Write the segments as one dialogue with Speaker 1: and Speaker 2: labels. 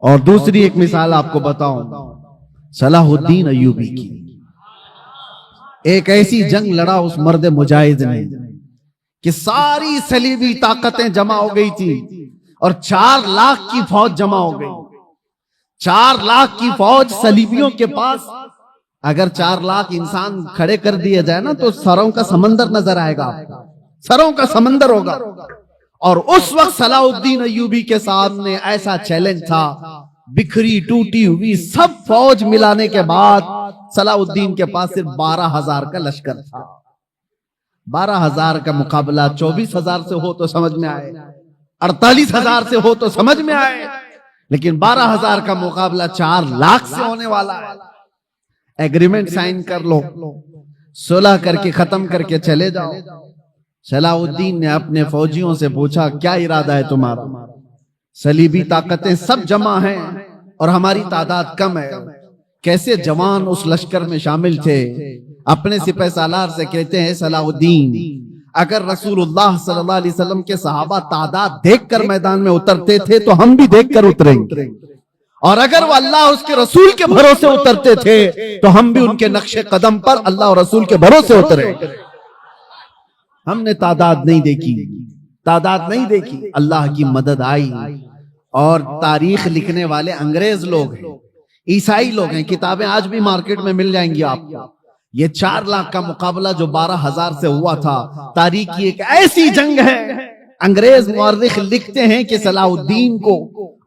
Speaker 1: اور دوسری ایک مثال آپ کو بتاؤں صلاح الدین ایوبی کی. ایک ایسی جنگ لڑا اس مرد مجاہد نے کہ ساری صلیبی طاقتیں جمع ہو گئی تھی اور 4 لاکھ کی فوج جمع ہو گئی. 4 لاکھ کی فوج صلیبیوں کے پاس. اگر 4 لاکھ انسان کھڑے کر دیے جائے نا تو سروں کا سمندر نظر آئے گا، سروں کا سمندر ہوگا. اور اس وقت صلاح الدین ایوبی کے سامنے ایسا چیلنج تھا، بکھری ٹوٹی ہوئی سب فوج ملانے کے بعد صلاح الدین کے پاس صرف 12,000 کا لشکر تھا. 12,000 کا مقابلہ 24,000 سے ہو تو سمجھ میں آئے، 48,000 سے ہو تو سمجھ میں آئے، لیکن 12,000 کا مقابلہ 4 لاکھ سے ہونے والا ہے. ایگریمنٹ سائن کر لو، صلح کر کے ختم کر کے چلے جاؤ. صلاح الدین نے اپنے فوجیوں سے پوچھا کیا ارادہ ہے تمہارا؟ صلیبی طاقتیں سب جمع ہیں اور ہماری تعداد کم ہے. کیسے جوان اس لشکر میں شامل تھے. اپنے سپہ سالار سے کہتے ہیں صلاح الدین اگر رسول اللہ صلی اللہ علیہ وسلم کے صحابہ تعداد دیکھ کر میدان میں اترتے تھے تو ہم بھی دیکھ کر اتریں گے، اور اگر وہ اللہ اس کے رسول کے بھروسے اترتے تھے تو ہم بھی ان کے نقش قدم پر اللہ اور رسول کے بھروسے اترے. ہم نے تعداد نہیں دیکھی، تعداد نہیں دیکھی. اللہ کی مدد آئی. اور تاریخ لکھنے والے انگریز لوگ ہیں، عیسائی لوگ ہیں، کتابیں آج بھی مارکیٹ میں مل جائیں گی آپ کو. یہ 4 لاکھ کا مقابلہ جو 12,000 سے ہوا تھا، تاریخ کی ایک ایسی جنگ ہے. انگریز مورخ لکھتے ہیں کہ صلاح الدین کو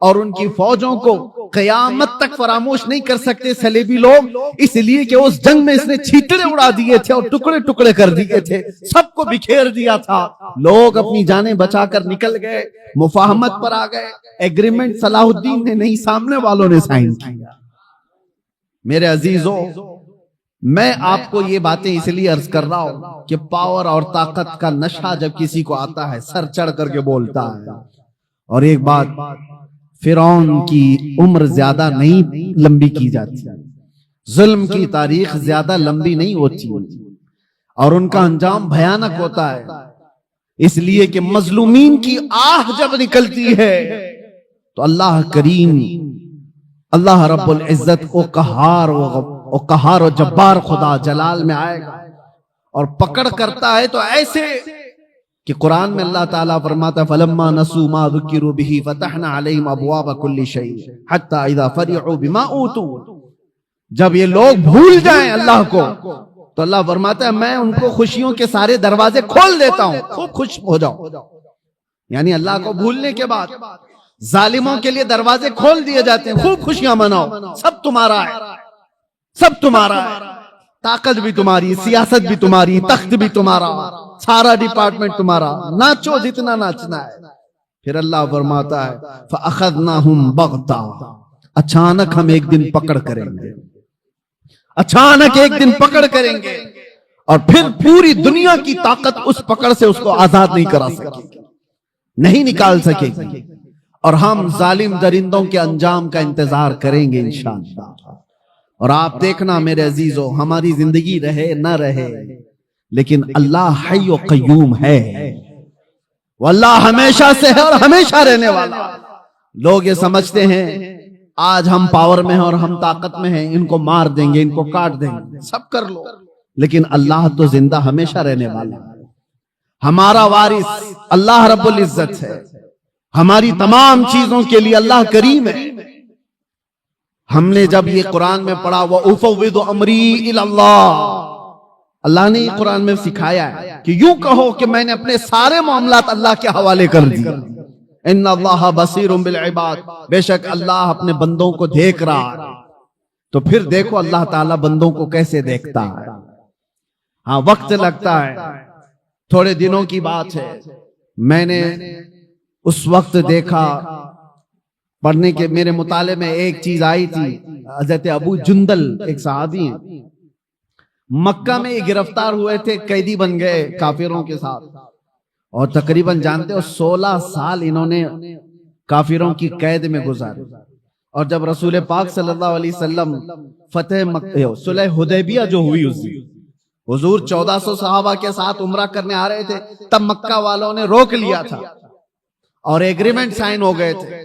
Speaker 1: اور ان کی فوجوں کو قیامت تک فراموش نہیں کر سکتے صلیبی لوگ، اس لیے کہ اس جنگ میں اس نے چھیٹڑے اڑا دیے تھے اور ٹکڑے ٹکڑے کر دیے تھے، سب کو بکھیر دیا تھا. لوگ اپنی جانیں بچا کر نکل گئے، مفاہمت پر آ گئے. ایگریمنٹ صلاح الدین نے نہیں، سامنے والوں نے سائن کیا. میرے عزیزو، میں آپ کو یہ باتیں اس لیے عرض کر رہا ہوں کہ پاور اور طاقت کا نشہ جب کسی کو آتا ہے سر چڑھ کر کے بولتا ہے. اور ایک بات، فرعون کی عمر زیادہ نہیں لمبی کی جاتی، ظلم کی تاریخ زیادہ لمبی نہیں ہوتی، اور ان کا انجام بھیانک ہوتا ہے. اس لیے کہ مظلومین کی آہ جب نکلتی ہے تو اللہ کریم، اللہ رب العزت کو قہار و جبار خدا جلال میں آئے گا اور پکڑ کرتا ہے. تو ایسے کہ قرآن میں اللہ تعالیٰ فرماتا ہے فَلَمَّا نَسُوا مَا ذُكِّرُوا بِهِ فَتَحْنَا عَلَيْهِمْ أَبْوَابَ كُلِّ شَيْءٍ حَتَّى إِذَا فَرِحُوا بِمَا أُوتُوا. جب یہ لوگ بھول جائیں اللہ کو تو اللہ فرماتا ہے میں ان کو خوشیوں کے سارے دروازے کھول دیتا ہوں، خوب خوش ہو جاؤ. یعنی اللہ کو بھولنے کے بعد ظالموں کے لیے دروازے کھول دیے جاتے ہیں، خوب خوشیاں مناؤ، سب تمہارا ہے، سب تمہارا ہے، طاقت بھی تمہاری، سیاست بھی تمہاری، تخت بھی تمہارا، سارا ڈپارٹمنٹ تمہارا، ناچو جتنا ناچنا ہے. پھر اللہ فرماتا ہے فَأَخَذْنَاهُمْ بَغْتَةً، اچانک ہم ایک دن پکڑ کریں گے، اچانک ایک دن پکڑ کریں گے، اور پھر پوری دنیا کی طاقت اس پکڑ سے اس کو آزاد نہیں کرا سکے گی، نہیں نکال سکے گی. اور ہم ظالم درندوں کے انجام کا انتظار کریں گے انشاءاللہ. اور آپ دیکھنا میرے عزیزو، ہماری زندگی رہے نہ رہے لیکن اللہ حی و قیوم ہے، واللہ ہمیشہ سے ہے اور ہمیشہ رہنے والا. لوگ یہ سمجھتے ہیں آج ہم پاور میں ہیں اور ہم طاقت میں ہیں، ان کو مار دیں گے، ان کو کاٹ دیں گے، سب کر لو، لیکن اللہ تو زندہ ہمیشہ رہنے والا ہے. ہمارا وارث اللہ رب العزت ہے، ہماری تمام چیزوں کے لیے اللہ کریم ہے. ہم نے جب یہ قرآن میں پڑھا وَأُفَوِّضُ أَمْرِي إِلَى اللَّهِ، اللہ نے یہ قرآن میں سکھایا ہے کہ یوں کہو کہ میں نے اپنے سارے معاملات اللہ کے حوالے کر دیا. ان اللہ بصیر بالعباد، بے شک اللہ اپنے بندوں کو دیکھ رہا ہے. تو پھر دیکھو اللہ تعالیٰ بندوں کو کیسے دیکھتا ہے. ہاں وقت لگتا ہے، تھوڑے دنوں کی بات ہے، میں نے اس وقت دیکھا پڑھنے کے میرے مطالعے میں ایک چیز آئی تھی. حضرت ابو جندل ایک صحابی ہیں، مکہ میں یہ گرفتار ہوئے تھے، قیدی بن گئے کافروں کے ساتھ، اور تقریباً جانتے ہو 16 سال انہوں نے کافروں کی قید میں گزارے. اور جب رسول پاک صلی اللہ علیہ وسلم صلح حدیبیہ جو ہوئی اس دن، حضور 1400 صحابہ کے ساتھ عمرہ کرنے آ رہے تھے، تب مکہ والوں نے روک لیا تھا اور ایگریمنٹ سائن ہو گئے تھے.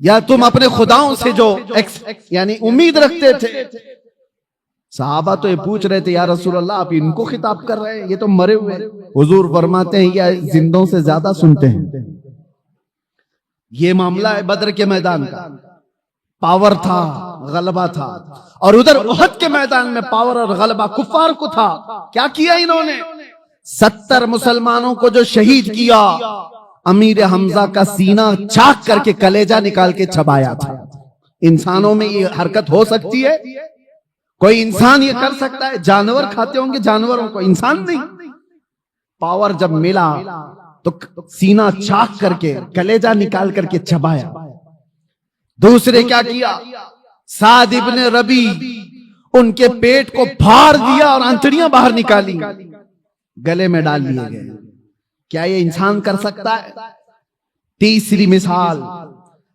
Speaker 1: یا تم اپنے خداؤں سے جو یعنی امید رکھتے تھے؟ صحابہ تو یہ پوچھ رہے تھے یا رسول اللہ آپ ان کو خطاب کر رہے ہیں، یہ تو مرے ہوئے۔ حضور فرماتے ہیں یہ زندوں سے زیادہ سنتے ہیں۔ یہ معاملہ ہے بدر کے میدان کا، پاور تھا، غلبہ تھا، اور ادھر احد کے میدان میں پاور اور غلبہ کفار کو تھا۔ کیا کیا انہوں نے؟ 70 مسلمانوں کو جو شہید کیا، امیر حمزہ کا سینہ چاک کر کے کلیجہ نکال کے چبایا تھا۔ انسانوں میں یہ حرکت ہو سکتی ہے؟ کوئی انسان یہ کر سکتا ہے؟ جانور کھاتے ہوں گے جانوروں کو، انسان نہیں۔ پاور جب ملا تو سینہ چاک کر کے کلیجہ نکال کر کے چبایا۔ دوسرے کیا کیا؟ سعد ابن ربی ان کے پیٹ کو پھاڑ دیا اور انتڑیاں باہر نکالی، گلے میں ڈال لیے گئے۔ کیا یہ انسان کر سکتا ہے؟ تیسری مثال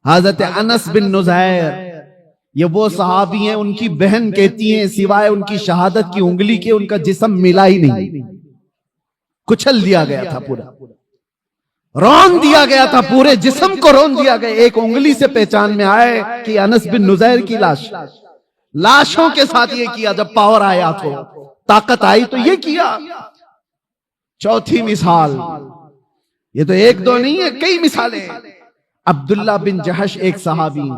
Speaker 1: حضرت انس بن نزیر، یہ وہ صحابی ہیں، ان کی بہن کہتی ہیں سوائے ان کی شہادت کی انگلی کے ان کا جسم ملا ہی نہیں، کچل دیا گیا تھا، پورا رون دیا گیا تھا، پورے جسم کو رون دیا گیا۔ ایک انگلی سے پہچان میں آئے کہ انس بن نزیر کی لاش۔ لاشوں کے ساتھ یہ کیا، جب پاور آیا تو طاقت آئی تو یہ کیا۔ چوتھی مثال، یہ تو ایک دو نہیں ہے، کئی مثالیں۔ عبداللہ بن جہش ایک صحابی،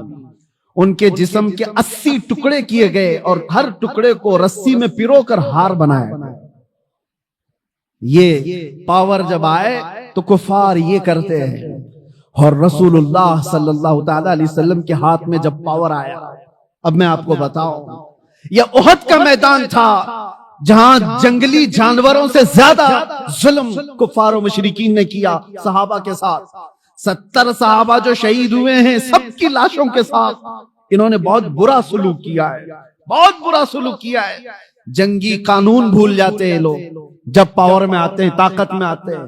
Speaker 1: ان کے جسم کے 80 ٹکڑے کیے گئے اور ہر ٹکڑے کو رسی میں پیرو کر ہار بنایا۔ یہ پاور جب آئے تو کفار یہ کرتے ہیں، اور رسول اللہ صلی اللہ تعالی علیہ وسلم کے ہاتھ میں جب پاور آیا۔ اب میں آپ کو بتاؤں، یہ احد کا میدان تھا جہاں جنگلی جانوروں سے زیادہ ظلم کفار و مشرکین نے کیا صحابہ کے ساتھ۔ 70 صحابہ جو شہید ہوئے ہیں، سب کی لاشوں کے ساتھ انہوں نے بہت برا سلوک کیا ہے، بہت برا سلوک کیا ہے۔ جنگی قانون بھول جاتے ہیں لوگ جب پاور میں آتے ہیں، طاقت میں آتے ہیں،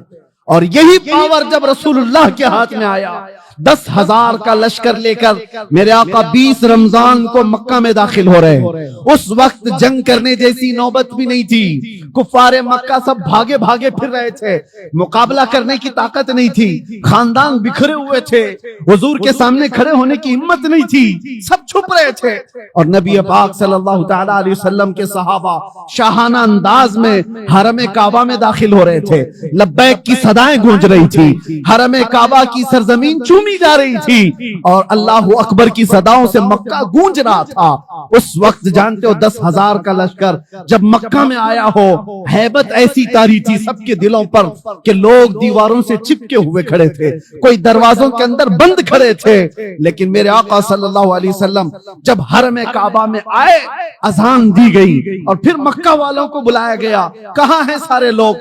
Speaker 1: اور یہی پاور جب رسول اللہ کے ہاتھ میں آیا، 10,000 کا لشکر لے کر میرے آقا 20 رمضان کو مکہ میں داخل ہو رہے ہیں۔ اس وقت جنگ کرنے جیسی نوبت بھی نہیں تھی، کفار مکہ سب بھاگے بھاگے پھر رہے تھے، مقابلہ کرنے کی طاقت نہیں تھی، خاندان بکھرے ہوئے تھے، حضور کے سامنے کھڑے ہونے کی ہمت نہیں تھی، سب چھپ رہے تھے، اور نبی پاک صلی اللہ تعالی علیہ وسلم کے صحابہ شاہانہ انداز میں حرم کعبہ میں داخل ہو رہے تھے۔ لبیک کی صدائیں گونج رہی تھی، حرم کعبہ کی سرزمین چومی جا رہی تھی، اور اللہ اکبر کی صداؤں سے مکہ گونج رہا تھا۔ اس وقت جانتے ہو 10,000 کا لشکر جب مکہ میں آیا ہو، ہیبت ایسی طاری تھی سب کے دلوں پر کہ لوگ دیواروں سے چپکے ہوئے کھڑے تھے، کوئی دروازوں کے اندر بند کھڑے تھے، لیکن میرے آقا صلی اللہ علیہ وسلم جب حرم کعبہ میں آئے، اذان دی گئی اور پھر مکہ والوں کو بلایا گیا، کہاں ہیں سارے لوگ؟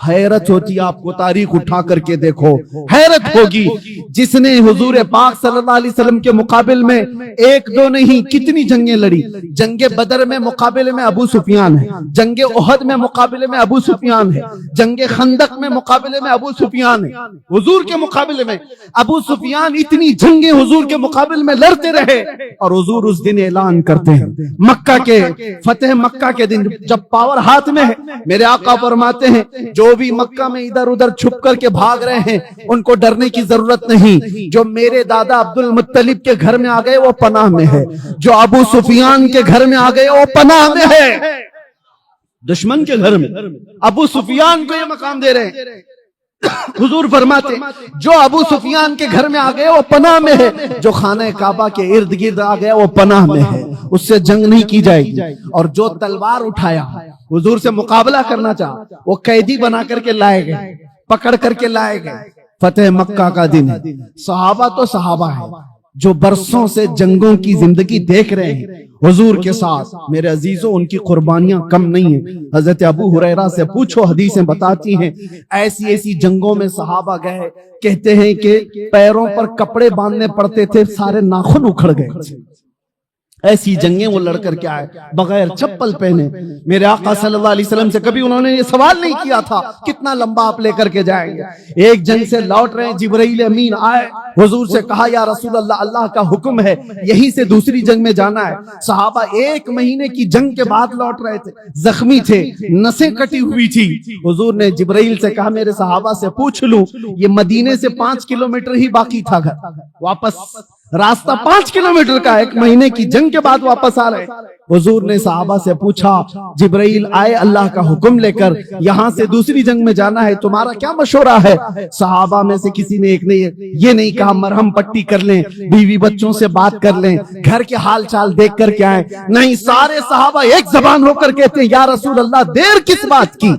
Speaker 1: حیرت ہوتی، آپ کو تاریخ اٹھا کر کے دیکھو، حیرت ہوگی۔ جس نے حضور پاک صلی اللہ علیہ وسلم کے مقابل میں ایک دو نہیں کتنی جنگیں لڑی، جنگ بدر میں مقابلے میں ابو سفیان ہے، جنگ احد میں مقابلے میں ابو سفیان ہے، جنگ خندق میں مقابلے میں ابو سفیان ہے، حضور کے مقابلے میں ابو سفیان اتنی جنگیں حضور کے مقابلے میں لڑتے رہے، اور حضور اس دن اعلان کرتے ہیں مکہ کے فتح مکہ کے دن جب پاور ہاتھ میں ہے، میرے آقا فرماتے ہیں جو بھی مکہ میں ادھر ادھر چھپ کر کے بھاگ رہے ہیں ان کو ڈرنے کی ضرورت نہیں، جو میرے دادا عبد المطلب کے گھر میں آ گئے وہ پناہ میں ہے، جو ابو سفیان کے گھر میں آ گئے وہ پناہ میں ہے۔ دشمن کے گھر میں ابو سفیان کو یہ مقام دے رہے ہیں، حضور فرماتے جو ابو سفیان کے گھر میں آ گئے وہ پناہ میں ہے، جو خانہ کعبہ کے ارد گرد آ گیا وہ پناہ میں ہے، اس سے جنگ نہیں کی جائے گی، اور جو تلوار اٹھایا حضور سے مقابلہ کرنا چاہا وہ قیدی بنا کر کے لائے گئے، پکڑ کر کے لائے گئے۔ فتح مکہ کا دن، صحابہ تو صحابہ ہیں جو برسوں سے جنگوں کی زندگی دیکھ رہے ہیں حضور کے ساتھ، میرے عزیزوں ان کی قربانیاں کم نہیں ہیں۔ حضرت ابو ہریرہ سے پوچھو، حدیثیں بتاتی ہیں ایسی ایسی جنگوں میں صحابہ گئے، کہتے ہیں کہ پیروں پر کپڑے باندھنے پڑتے تھے، سارے ناخن اکھڑ گئے، ایسی جنگیں وہ لڑ کر کے آئے بغیر چپل پہنے۔ میرے آقا صلی اللہ علیہ وسلم سے کبھی انہوں نے یہ سوال نہیں کیا تھا کتنا لمبا آپ لے کر کے جائیں گے۔ ایک جنگ سے لوٹ رہے ہیں، جبرائیل امین آئے، حضور سے کہا یا رسول اللہ، اللہ کا حکم ہے یہیں سے دوسری جنگ میں جانا ہے۔ صحابہ 1 مہینے کی جنگ کے بعد لوٹ رہے تھے، زخمی تھے، نسیں کٹی ہوئی تھی۔ حضور نے جبرائیل سے کہا میرے صحابہ سے پوچھ لوں، یہ مدینے سے 5 کلومیٹر ہی باقی تھا گھر، واپس راستہ 5 کلومیٹر کا، 1 مہینے کی جنگ کے بعد واپس آ رہے۔ حضور نے صحابہ سے پوچھا جبرائیل آئے اللہ کا حکم لے کر، یہاں سے دوسری جنگ میں جانا ہے، تمہارا کیا مشورہ ہے؟ صحابہ میں سے کسی نے ایک نے یہ نہیں کہا مرہم پٹی کر لیں، بیوی بچوں سے بات کر لیں، گھر کے حال چال دیکھ کر کے آئیں، نہیں، سارے صحابہ ایک زبان ہو کر کہتے ہیں یا رسول اللہ دیر کس بات کی،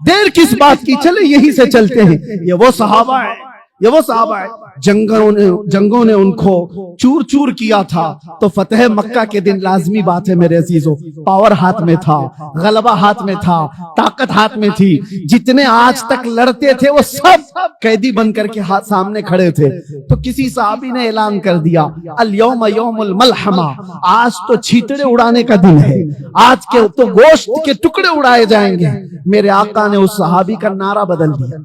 Speaker 1: دیر کس بات کی، چلے یہی سے چلتے ہیں۔ یہ وہ صحابہ ہیں، یہ وہ صحابہ ہیں جنگوں نے ان کو چور چور کیا تھا، تو فتح مکہ کے دن لازمی بات ہے میرے عزیزو، پاور ہاتھ میں تھا، غلبہ ہاتھ میں تھا، طاقت ہاتھ میں تھی، جتنے آج تک لڑتے تھے وہ سب قیدی بن کر کے ہاتھ سامنے کھڑے تھے۔ تو کسی صحابی نے اعلان کر دیا الیوم یوم الملحمہ، آج تو چھیتڑے اڑانے کا دن ہے، آج کے تو گوشت کے ٹکڑے اڑائے جائیں گے۔ میرے آقا نے اس صحابی کا نعرہ بدل دیا،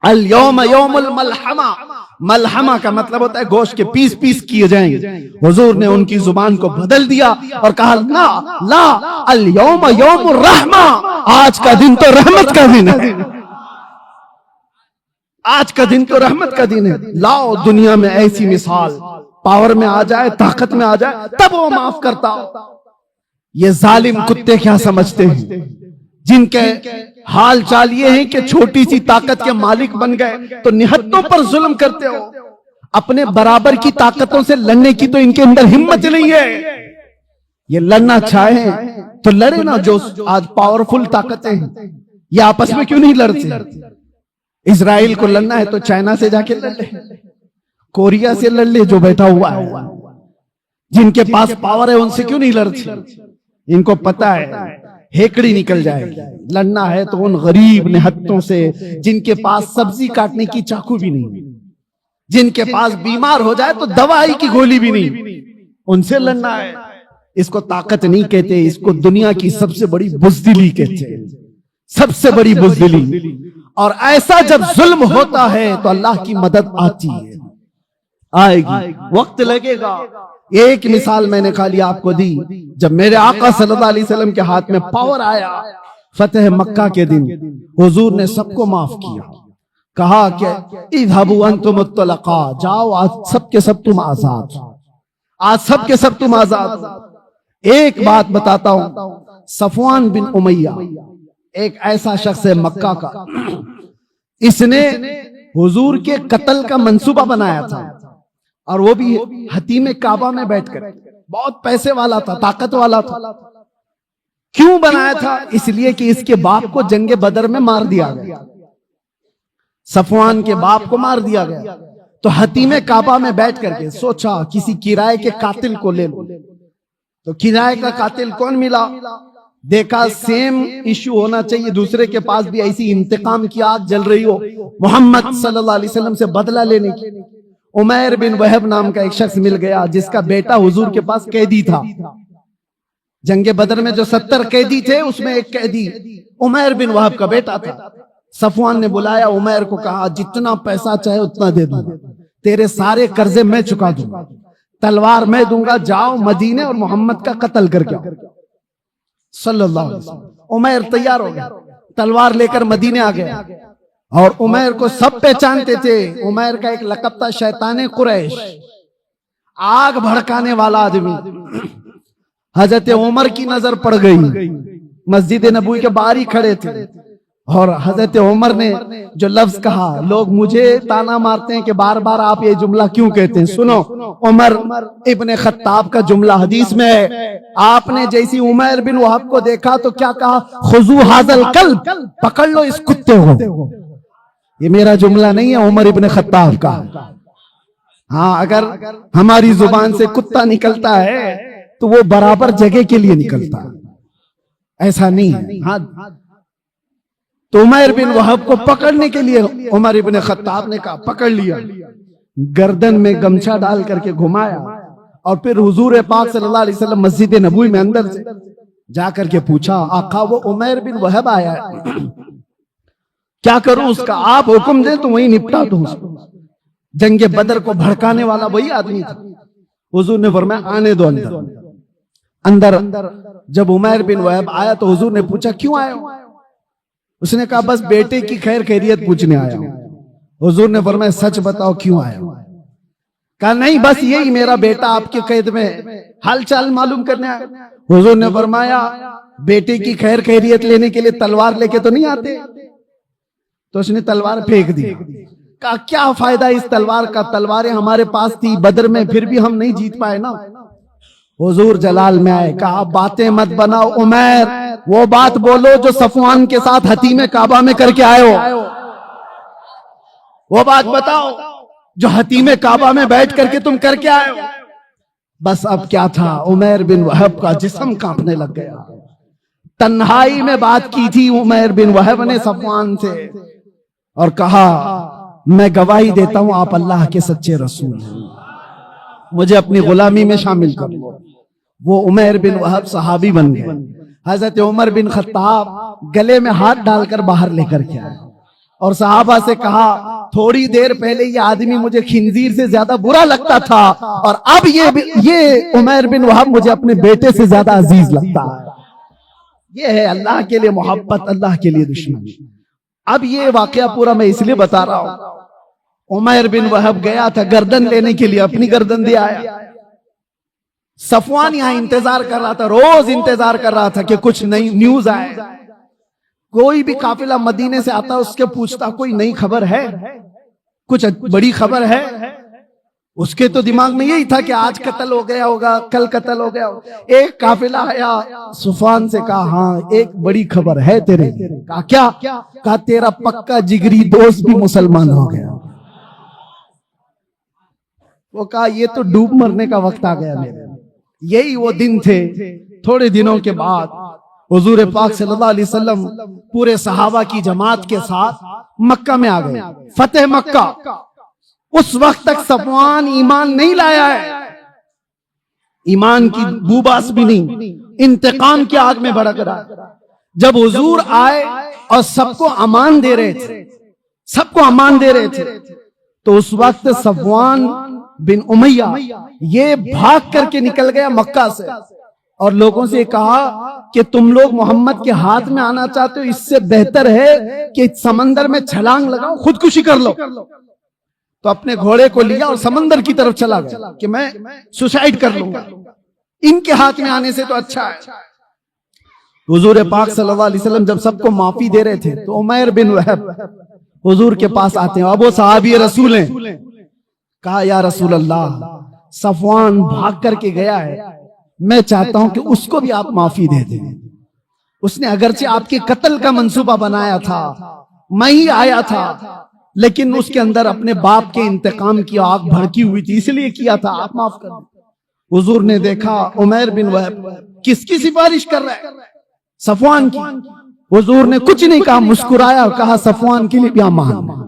Speaker 1: الیوم یوم الملحمہ، ملحمہ کا مطلب ہوتا ہے گوشت کے پیس پیس کیے جائیں گے۔ حضور نے ان کی زبان کو بدل دیا اور کہا لا لا الیوم یوم الرحمہ، آج کا دن تو رحمت کا دن ہے، آج کا دن تو رحمت کا دن ہے۔ لاؤ دنیا میں ایسی مثال، پاور میں آ جائے، طاقت میں آ جائے تب وہ معاف کرتا۔ یہ ظالم کتے کیا سمجھتے ہیں، جن کے حال چال یہ ہے کہ چھوٹی سی طاقت کے مالک بن گئے تو نہتوں پر ظلم کرتے ہو، اپنے برابر کی طاقتوں سے لڑنے کی تو ان کے اندر ہمت نہیں ہے۔ یہ لڑنا چاہیں تو لڑے نا، جو آج پاورفل طاقتیں ہیں یہ آپس میں کیوں نہیں لڑتے؟ اسرائیل کو لڑنا ہے تو چائنا سے جا کے لڑ لے، کوریا سے لڑ لے جو بیٹھا ہوا ہے، جن کے پاس پاور ہے ان سے کیوں نہیں لڑتے؟ ان کو پتا ہے ہیکڑی نکل جائے گی، لڑنا ہے تو ان غریب نہتوں سے جن کے پاس سبزی کاٹنے کی چاقو بھی نہیں، جن کے پاس بیمار ہو جائے تو دوائی کی گولی بھی نہیں، ان سے لڑنا ہے۔ اس کو طاقت نہیں کہتے، اس کو دنیا کی سب سے بڑی بزدلی کہتے ہیں، سب سے بڑی بزدلی۔ اور ایسا جب ظلم ہوتا ہے تو اللہ کی مدد آتی ہے، آئے گی، وقت لگے گا۔ ایک مثال میں نے خالی آپ کو دی، جب میرے آقا صلی اللہ علیہ وسلم کے ہاتھ میں پاور آیا فتح مکہ کے دن، حضور نے سب کو معاف کیا، کہا کہ اذهبوا انتم الطلقاء، جاؤ آج سب کے سب تم آزاد، آج سب کے سب تم آزاد۔ ایک بات بتاتا ہوں، صفوان بن امیہ ایک ایسا شخص ہے مکہ کا، اس نے حضور کے قتل کا منصوبہ بنایا تھا، اور وہ بھی حتیم کعبہ میں بیٹھ کر، بہت پیسے والا تھا، طاقت والا تھا۔ کیوں بنایا تھا؟ اس لیے کہ اس کے باپ کو جنگ بدر میں مار دیا گیا، صفوان کے باپ کو مار دیا گیا، تو حتیم کعبہ میں بیٹھ کر کے سوچا کسی کرائے کے قاتل کو لے لو، تو کرائے کا قاتل کون ملا؟ دیکھا سیم ایشو ہونا چاہیے، دوسرے کے پاس بھی ایسی انتقام کی آگ جل رہی ہو، محمد صلی اللہ علیہ وسلم سے بدلہ لینے کی۔ عمیر بن وہب نام کا ایک شخص مل گیا جس کا بیٹا حضور کے پاس قیدی تھا، جنگ بدر میں جو 70 قیدی تھے اس میں ایک قیدی عمیر بن وہب کا بیٹا تھا۔ صفوان نے بلایا عمیر کو، کہا جتنا پیسہ چاہے اتنا دے دوں گا، تیرے سارے قرضے میں چکا دوں گا، تلوار میں دوں گا، جاؤ مدینے اور محمد کا قتل کر کے صلی اللہ علیہ وسلم۔ عمیر تیار ہو گیا، تلوار لے کر مدینے آ گیا، اور عمیر کو سب پہچانتے تھے۔ عمیر کا ایک لقب تھا شیطان قریش، آگ بھڑکانے والا آدمی۔ حضرت عمر کی نظر پڑ گئی، مسجد نبوی کے باہر ہی کھڑے تھے، اور حضرت عمر نے جو لفظ کہا، لوگ مجھے تانا مارتے ہیں کہ بار بار آپ یہ جملہ کیوں کہتے ہیں، سنو عمر ابن خطاب کا جملہ حدیث میں ہے، آپ نے جیسی عمیر بن وہب کو دیکھا تو کیا کہا، خذو ھذا الکلب، پکڑ لو اس کتے کو۔ یہ میرا جملہ نہیں ہے، عمر ابن خطاب کا۔ ہاں اگر ہماری زبان سے کتا نکلتا ہے تو وہ برابر جگہ کے لیے نکلتا ہے، ایسا نہیں ہے۔ ہاں تو عمیر بن وہب کو پکڑنے کے لیے عمر ابن خطاب نے کہا، پکڑ لیا، گردن میں گمچھا ڈال کر کے گھمایا، اور پھر حضور پاک صلی اللہ علیہ وسلم مسجد نبوی میں اندر سے جا کر کے پوچھا، آقا وہ عمیر بن وہب آیا ہے، کیا کروں اس کا؟ آپ حکم دیں تو وہی نپٹا دوں اس کو۔ جنگ بدر کو بھڑکانے والا وہی آدمی تھا۔ حضور نے فرمایا آنے دو اندر۔ جب عمیر بن وہب آیا تو حضور نے پوچھا کیوں آئے ہو؟ اس نے کہا بس بیٹے کی خیر خیریت پوچھنے آیا ہوں۔ حضور نے فرمایا سچ بتاؤ کیوں آئے ہو؟ کہا نہیں بس یہی میرا بیٹا آپ کے قید میں حال چال معلوم کرنے آیا۔ حضور نے فرمایا بیٹے کی خیر خیریت لینے کے لیے تلوار لے کے تو نہیں آتے؟ تو اس نے تلوار پھینک دی۔ کہا کیا فائدہ اس تلوار کا، تلواریں ہمارے پاس تھی بدر میں پھر بھی ہم نہیں جیت پائے نا۔ حضور جلال میں آئے، کہا باتیں مت بناؤ عمیر، وہ بات بولو جو صفوان کے ساتھ حتیم کعبہ میں کر کے آئے ہو، وہ بات بتاؤ جو حتیم کعبہ میں بیٹھ کر کے تم کر کے آئے ہو۔ بس اب کیا تھا، عمیر بن وہب کا جسم کانپنے لگ گیا۔ تنہائی میں بات کی تھی عمیر بن وہب نے صفوان سے اور کہا میں گواہی دیتا ہوں آپ اللہ کے سچے رسول ہیں، مجھے اپنی غلامی میں شامل کر لو۔ وہ عمیر بن وہب صحابی بن گئے۔ حضرت عمر بن خطاب گلے میں ہاتھ ڈال کر باہر لے کر کے آئے اور صحابہ سے کہا تھوڑی دیر پہلے یہ آدمی مجھے خنزیر سے زیادہ برا لگتا تھا اور اب یہ عمیر بن وہب مجھے اپنے بیٹے سے زیادہ عزیز لگتا ہے۔ یہ ہے اللہ کے لیے محبت، اللہ کے لیے دشمنی۔ اب یہ واقعہ پورا میں اس لیے بتا رہا ہوں، عمیر بن وہب گیا تھا گردن لینے کے لیے، اپنی گردن دے آیا۔ صفوان یہاں انتظار کر رہا تھا، روز انتظار کر رہا تھا کہ کچھ نئی نیوز آئے۔ کوئی بھی قافلہ مدینے سے آتا اس کے پوچھتا کوئی نئی خبر ہے، کچھ بڑی خبر ہے؟ اس کے تو دماغ میں یہی تھا کہ آج قتل ہو گیا ہوگا، کل قتل ہو گیا ہوگا۔ ایک قافلہ آیا، صفوان سے کہا ہاں ایک بڑی خبر ہے تیرے۔ کہا کیا؟ کہا تیرا پکا جگری دوست بھی مسلمان ہو گیا۔ وہ کہا یہ تو ڈوب مرنے کا وقت آ گیا میرے۔ یہی وہ دن تھے، تھوڑے دنوں کے بعد حضور پاک صلی اللہ علیہ وسلم پورے صحابہ کی جماعت کے ساتھ مکہ میں آ گئے، فتح مکہ۔ اس وقت تک صفوان ایمان نہیں لایا ہے، ایمان کی بوباس بھی نہیں، انتقام کی آگ میں بھڑک رہا۔ جب حضور آئے اور سب کو امان دے رہے تھے، سب کو امان دے رہے تھے، تو اس وقت صفوان بن امیہ یہ بھاگ کر کے نکل گیا مکہ سے اور لوگوں سے کہا کہ تم لوگ محمد کے ہاتھ میں آنا چاہتے ہو، اس سے بہتر ہے کہ سمندر میں چھلانگ لگاؤ، خودکشی کر لو۔ تو اپنے گھوڑے کو لیا اور سمندر کی طرف چلا گیا کہ میں سوسائیڈ کر لوں گا، ان کے ہاتھ میں آنے سے تو اچھا ہے۔ حضور پاک صلی اللہ علیہ وسلم جب سب کو معافی دے رہے تھے تو عمیر بن وہب حضور کے پاس آتے ہیں، اب وہ صحابی رسول ہیں۔ کہا یا رسول اللہ صفوان بھاگ کر کے گیا ہے، میں چاہتا ہوں کہ اس کو بھی آپ معافی دے دیں۔ اس نے اگرچہ آپ کے قتل کا منصوبہ بنایا تھا، میں ہی آیا تھا، لیکن اس کے اندر اپنے باپ کے انتقام کی آگ بھڑکی ہوئی تھی، اس لیے کیا تھا، آپ معاف کر دیں۔ حضور نے دیکھا عمیر بن وہب کس کی سفارش کر رہا ہے؟ صفوان کی۔ حضور نے کچھ نہیں کہا، مسکرایا اور کہا صفوان کے لیے بھی امان ہے۔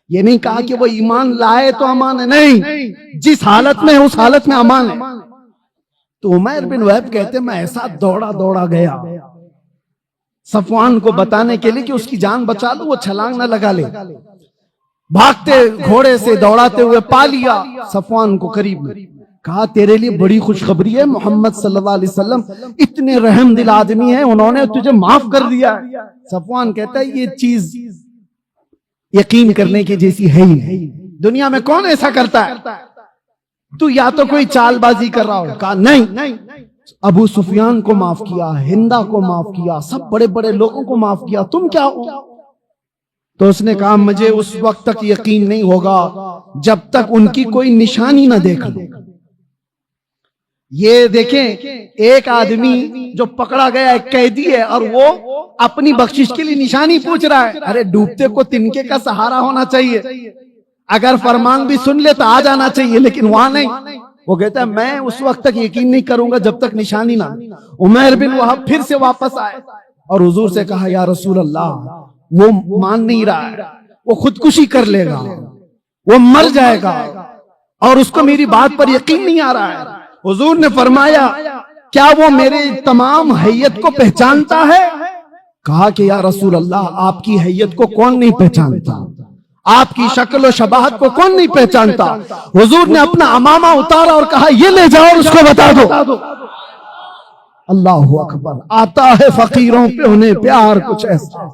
Speaker 1: یہ نہیں کہا کہ وہ ایمان لائے تو امان ہے، نہیں، جس حالت میں ہے اس حالت میں امان ہے۔ تو عمیر بن وہب کہتے میں ایسا دوڑا دوڑا گیا صفوان کو بتانے کے لیے کہ اس کی جان بچا لوں، وہ چھلانگ نہ لگا لے۔ بھاگتے گھوڑے سے دوڑاتے ہوئے پا لیا صفوان کو قریب میں۔ کہا تیرے لیے بڑی خوشخبری ہے، محمد صلی اللہ علیہ وسلم اتنے رحم دل آدمی ہیں، انہوں نے تجھے معاف کر دیا ہے۔ صفوان کہتا ہے یہ چیز یقین کرنے کی جیسی ہے ہی نہیں، دنیا میں کون ایسا کرتا ہے؟ تو یا تو کوئی چال بازی کر رہا ہو۔ کہا نہیں، ابو سفیان کو معاف کیا، ہندا کو معاف کیا، سب بڑے بڑے لوگوں کو معاف کیا، تم کیا ہو؟ تو اس نے کہا مجھے اس وقت تک یقین نہیں ہوگا جب تک ان کی کوئی نشانی نہ دیکھ لوں۔ یہ دیکھیں ایک آدمی جو پکڑا گیا ایک قیدی ہے اور وہ اپنی بخشش کے لیے نشانی پوچھ رہا ہے۔ ارے ڈوبتے کو تنکے کا سہارا ہونا چاہیے، اگر فرمان بھی سن لے تو آ جانا چاہیے، لیکن وہاں نہیں۔ وہ کہتا ہے میں اس وقت تک یقین نہیں کروں گا جب تک نشانی نہ۔ عمیر بن وہب پھر سے واپس آئے اور حضور سے کہا یا رسول اللہ وہ مان نہیں رہا ہے، وہ خودکشی کر لے گا، وہ مر جائے گا اور اس کو میری بات پر یقین نہیں آ رہا ہے۔ حضور نے فرمایا کیا وہ میرے تمام حیت کو پہچانتا ہے؟ کہا کہ یا رسول اللہ آپ کی حیت کو کون نہیں پہچانتا، آپ کی شکل و شباہت کو کون نہیں پہچانتا۔ حضور نے اپنا عمامہ اتارا اور کہا یہ لے جاؤ اور اس کو بتا دو۔ اللہ اکبر، آتا ہے فقیروں پہ انہیں پیار کچھ ایسا،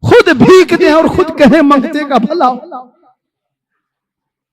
Speaker 1: خود بھیک دیں اور خود کہیں منگتے کا بھلا۔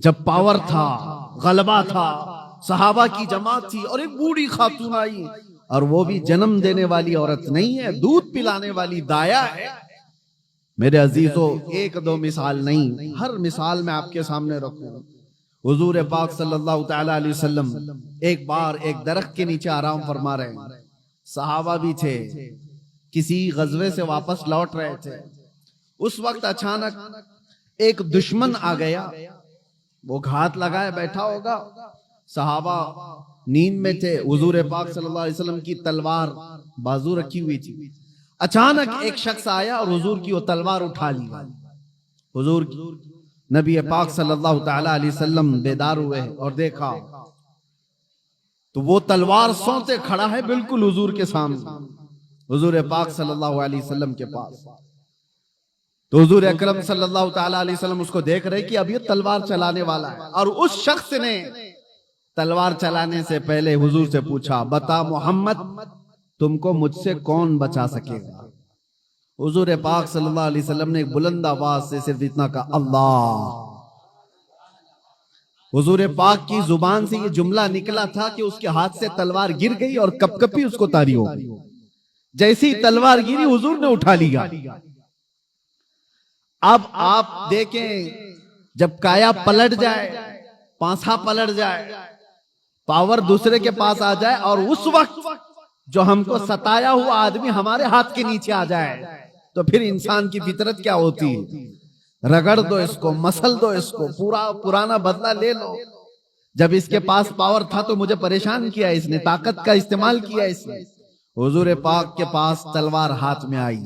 Speaker 1: جب پاور تھا، غلبہ تھا، صحابہ کی جماعت تھی، اور ایک بوڑھی خاتون آئی، اور وہ بھی جنم دینے والی عورت نہیں ہے، دودھ پلانے والی دایا ہے۔ میرے عزیزو، ایک دو مثال نہیں، ہر مثال میں آپ کے سامنے رکھوں۔ حضور پاک صلی اللہ تعالی علیہ وسلم ایک بار ایک درخت کے نیچے آرام فرما رہے ہیں، صحابہ بھی تھے، کسی غزوے سے واپس لوٹ رہے تھے۔ اس وقت اچانک ایک دشمن آ گیا، وہ گھات لگائے بیٹھا ہوگا، صحابہ نیند میں تھے، حضور پاک صلی اللہ علیہ وسلم کی تلوار بازو رکھی ہوئی تھی، اچانک ایک شخص آیا اور حضور کی وہ تلوار اٹھا لی۔ حضور نبی پاک صلی اللہ تعالی علیہ وسلم بیدار ہوئے اور دیکھا تو وہ تلوار سونتے کھڑا ہے بالکل حضور کے سامنے، حضور پاک صلی اللہ علیہ وسلم کے پاس۔ تو حضور اکرم صلی اللہ تعالی علیہ وسلم اس کو دیکھ رہے کہ اب یہ تلوار چلانے والا ہے، اور اس شخص نے تلوار چلانے سے پہلے حضور سے پوچھا، بتا محمد تم کو مجھ سے کون بچا سکے گا؟ حضور پاک صلی اللہ علیہ وسلم نے ایک بلند آواز سے صرف اتنا کہا، اللہ۔ حضور پاک کی زبان سے یہ جملہ نکلا تھا کہ اس کے ہاتھ سے تلوار گر گئی اور کپ کپی اس کو طاری ہو گئی۔ جیسی تلوار گری حضور نے اٹھا لیا۔ اب آپ دیکھیں، جب کایا پلٹ جائے، پانسا پلٹ جائے، پاور دوسرے کے پاس آ جائے، اور اس وقت جو ہم کو ستایا ہوا آدمی ہمارے ہاتھ کے نیچے آ جائے، تو پھر انسان کی فطرت کیا ہوتی ہے؟ رگڑ دو اس کو، مسل دو اس کو، پرانا بدلہ لے لو۔ جب اس کے پاس پاور تھا تو مجھے پریشان کیا اس نے، طاقت کا استعمال کیا اس نے۔ حضور پاک کے پاس تلوار ہاتھ میں آئی،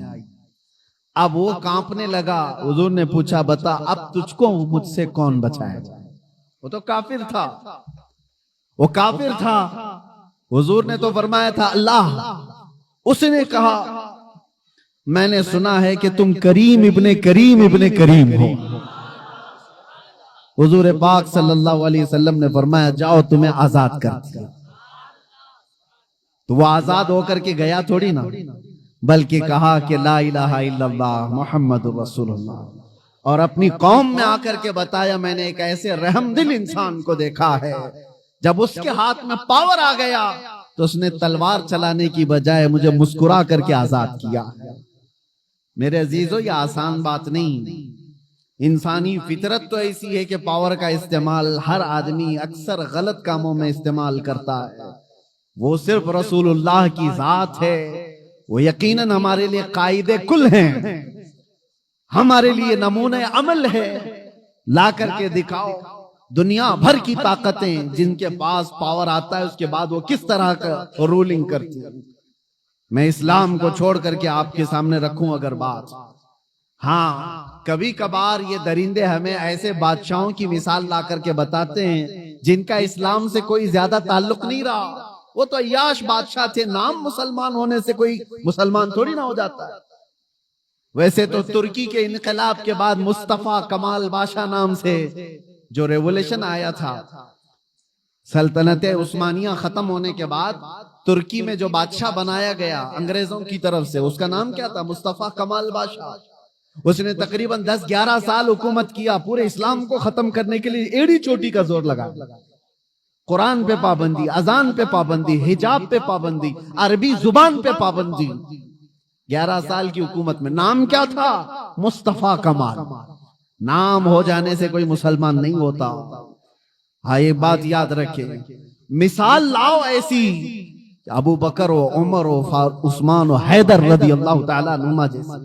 Speaker 1: اب وہ کانپنے لگا۔ حضور نے پوچھا، بتا اب تجھ کو مجھ سے کون بچائے جائے؟ وہ تو کافر تھا، وہ کافر تھا۔ حضور نے تو فرمایا تھا اللہ۔ اس نے کہا، میں نے سنا ہے کہ تم کریم ابن کریم ابن کریم ہو۔ حضور پاک صلی اللہ علیہ وسلم نے فرمایا، جاؤ تمہیں آزاد کر دیا۔ تو وہ آزاد ہو کر کے گیا تھوڑی نا، بلکہ کہا کہ لا الہ الا اللہ محمد رسول اللہ، اور اپنی قوم میں آ کر کے بتایا، میں نے ایک ایسے رحم دل انسان کو دیکھا ہے، جب اس کے ہاتھ میں پاور آ گیا تو اس نے تلوار چلانے کی بجائے مجھے مسکرا کر کے آزاد کیا۔ میرے عزیزو، یہ آسان بات نہیں۔ انسانی فطرت تو ایسی ہے کہ پاور کا استعمال ہر آدمی اکثر غلط کاموں میں استعمال کرتا ہے۔ وہ صرف رسول اللہ کی ذات ہے، وہ یقیناً ہمارے لیے قائد کل ہیں، ہمارے لیے نمونہ عمل ہے۔ لا کر کے دکھاؤ دنیا بھر کی طاقتیں، جن کے پاس پاور آتا ہے اس کے بعد وہ کس طرح کا رولنگ کرتی ہے۔ میں اسلام کو چھوڑ کر کے آپ کے سامنے رکھوں اگر بات، ہاں کبھی کبھار یہ درندے ہمیں ایسے بادشاہوں کی مثال لا کر کے بتاتے ہیں جن کا اسلام سے کوئی زیادہ تعلق نہیں رہا، وہ تو عیاش بادشاہ تھے، نام مسلمان ہونے سے کوئی مسلمان تھوڑی نہ ہو جاتا ہے۔ ویسے تو ترکی کے انقلاب کے بعد مصطفیٰ کمال بادشاہ نام سے جو ریولیشن آیا تھا، سلطنت عثمانیہ ختم ہونے کے بعد ترکی میں جو بادشاہ بنایا گیا انگریزوں کی طرف سے، اس کا نام کیا تھا؟ مصطفیٰ کمال بادشاہ۔ اس نے تقریباً 10-11 سال حکومت کیا، پورے اسلام کو ختم کرنے کے لیے ایڑی چوٹی کا زور لگا۔ قرآن پہ پابندی، اذان پہ پابندی، حجاب پہ پابندی، عربی زبان پہ پابندی۔ 11 سال کی حکومت میں نام کیا تھا؟ مصطفیٰ کمال۔ نام ہو جانے سے کوئی مسلمان نہیں ہوتا۔ ہاں یہ بات یاد رکھے، مثال لاؤ ایسی ابو بکر و عمر و عثمان و حیدر رضی اللہ تعالیٰ عنہما جیسے،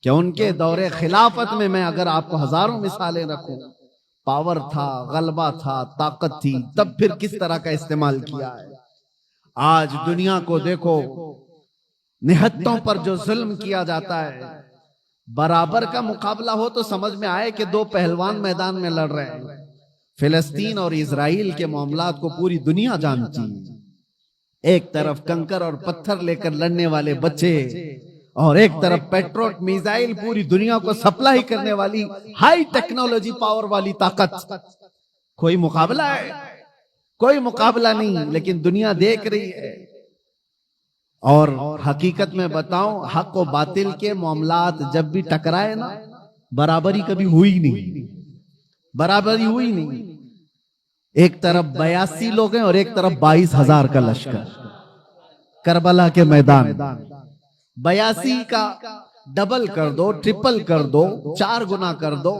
Speaker 1: کہ ان کے دور خلافت میں اگر آپ کو ہزاروں مثالیں رکھوں، پاور تھا، غلبہ تھا، طاقت تھی، تب پھر کس طرح کا استعمال کیا ہے۔ آج دنیا کو دیکھو، نہتوں پر جو ظلم کیا جاتا ہے، برابر کا مقابلہ ہو تو سمجھ میں آئے کہ دو پہلوان میدان میں لڑ رہے ہیں۔ فلسطین اور اسرائیل کے معاملات کو پوری دنیا جانتی ہے۔ ایک طرف کنکر اور پتھر لے کر لڑنے والے بچے، اور ایک طرف پیٹروٹ میزائل پوری دنیا کو سپلائی کرنے والی ہائی ٹیکنالوجی پاور والی طاقت۔ کوئی مقابلہ ہے؟ کوئی مقابلہ نہیں، لیکن دنیا دیکھ رہی ہے۔ اور حقیقت میں بتاؤں، حق و باطل کے معاملات جب بھی ٹکرائے نا، برابری کبھی ہوئی نہیں، برابری ہوئی نہیں۔ ایک طرف 82 لوگ ہیں اور ایک طرف 22,000 کا لشکر کربلا کے میدان 82 کا ڈبل کر دو ٹرپل کر دو 4 گنا کر دو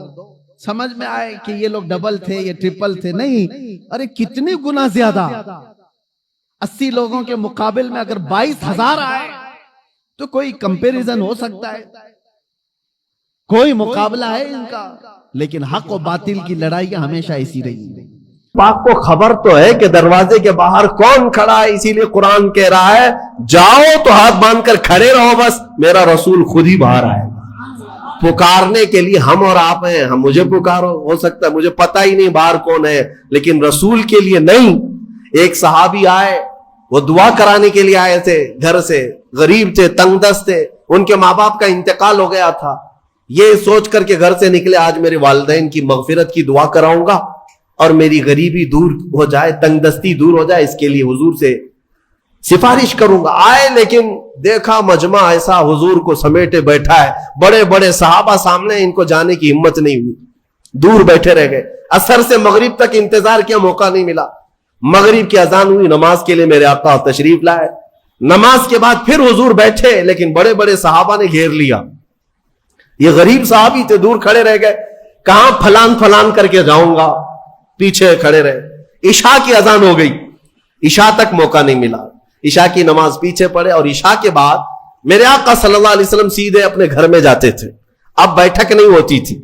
Speaker 1: سمجھ میں آئے کہ یہ لوگ ڈبل تھے یہ ٹرپل تھے نہیں ارے کتنے گنا زیادہ 80 لوگوں کے مقابل میں اگر 22,000 آئے تو کوئی کمپیریزن ہو سکتا ہے کوئی مقابلہ ہے ان کا لیکن حق و باطل کی لڑائیاں ہمیشہ ایسی رہی
Speaker 2: پاک کو خبر تو ہے کہ دروازے کے باہر کون کھڑا ہے اسی لیے قرآن کہہ رہا ہے جاؤ تو ہاتھ باندھ کر کھڑے رہو بس میرا رسول خود ہی باہر آئے پکارنے کے لیے ہم اور آپ ہیں ہم مجھے پکارو ہو سکتا ہے مجھے پتہ ہی نہیں باہر کون ہے لیکن رسول کے لیے نہیں ایک صحابی آئے وہ دعا کرانے کے لیے آئے تھے گھر سے غریب تھے تنگ دست تھے ان کے ماں باپ کا انتقال ہو گیا تھا یہ سوچ کر کے گھر سے نکلے آج میرے والدین کی مغفرت کی دعا کراؤں گا اور میری غریبی دور ہو جائے تنگ دستی دور ہو جائے اس کے لیے حضور سے سفارش کروں گا آئے لیکن دیکھا مجمع ایسا حضور کو سمیٹے بیٹھا ہے بڑے بڑے صحابہ سامنے ان کو جانے کی ہمت نہیں ہوئی دور بیٹھے رہ گئے عصر سے مغرب تک انتظار کیا موقع نہیں ملا مغرب کی اذان ہوئی نماز کے لیے میرے آقا تشریف لائے نماز کے بعد پھر حضور بیٹھے لیکن بڑے بڑے صحابہ نے گھیر لیا یہ غریب صحابی تھے دور کھڑے رہ گئے کہاں پھلان پھلان کر کے جاؤں گا پیچھے کھڑے رہے عشاء کی اذان ہو گئی عشاء تک موقع نہیں ملا عشاء کی نماز پیچھے پڑے اور عشاء کے بعد میرے آقا صلی اللہ علیہ وسلم سیدھے اپنے گھر میں جاتے تھے اب بیٹھک نہیں ہوتی تھی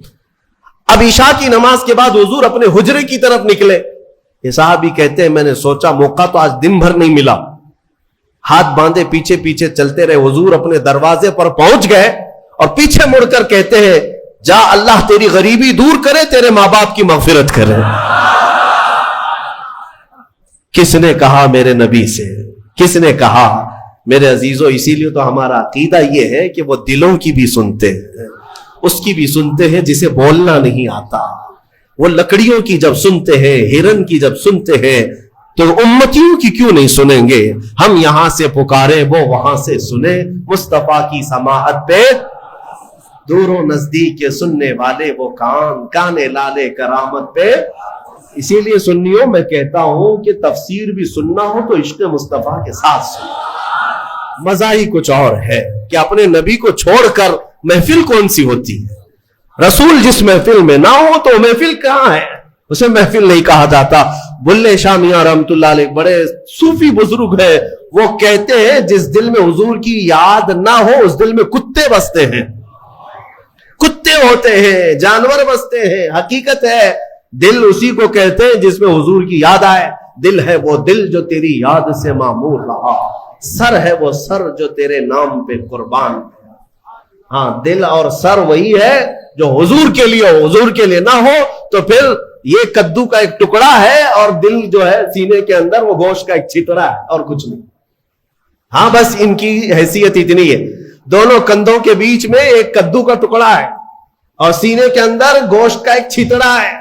Speaker 2: اب عشاء کی نماز کے بعد حضور اپنے حجرے کی طرف نکلے یہ صحابی کہتے ہیں میں نے سوچا موقع تو آج دن بھر نہیں ملا ہاتھ باندھے پیچھے پیچھے چلتے رہے حضور اپنے دروازے پر پہنچ گئے اور پیچھے مڑ کر کہتے ہیں جا اللہ تیری غریبی دور کرے تیرے ماں باپ کی مغفرت کرے کس نے کہا میرے نبی سے کس نے کہا میرے عزیزو اسی لیے تو ہمارا عقیدہ یہ ہے کہ وہ دلوں کی بھی سنتے ہیں اس کی بھی سنتے ہیں جسے بولنا نہیں آتا وہ لکڑیوں کی جب سنتے ہیں ہرن کی جب سنتے ہیں تو امتیوں کی کیوں نہیں سنیں گے ہم یہاں سے پکارے وہ وہاں سے سنے مصطفیٰ کی سماعت پہ دور و نزدیک کے سننے والے وہ کانے لالے کرامت پہ اسی لیے سنیوں میں کہتا ہوں کہ تفسیر بھی سننا ہو تو عشق مصطفیٰ کے ساتھ سنو مزہ ہی کچھ اور ہے کہ اپنے نبی کو چھوڑ کر محفل کون سی ہوتی ہے رسول جس محفل میں نہ ہو تو محفل کہاں ہے اسے محفل نہیں کہا جاتا بلے شاہ میاں رحمت اللہ علیہ بڑے صوفی بزرگ ہیں وہ کہتے ہیں جس دل میں حضور کی یاد نہ ہو اس دل میں کتے بستے ہیں کتے ہوتے ہیں جانور بستے ہیں حقیقت ہے دل اسی کو کہتے ہیں جس میں حضور کی یاد آئے دل ہے وہ دل جو تیری یاد سے معمور رہا سر ہے وہ سر جو تیرے نام پہ قربان ہاں دل اور سر وہی ہے جو حضور کے لیے ہو حضور کے لیے نہ ہو تو پھر یہ کدو کا ایک ٹکڑا ہے اور دل جو ہے سینے کے اندر وہ گوشت کا ایک چھترا ہے اور کچھ نہیں ہاں بس ان کی حیثیت اتنی ہے دونوں کندھوں کے بیچ میں ایک کدو کا ٹکڑا ہے اور سینے کے اندر گوشت کا ایک چھترا ہے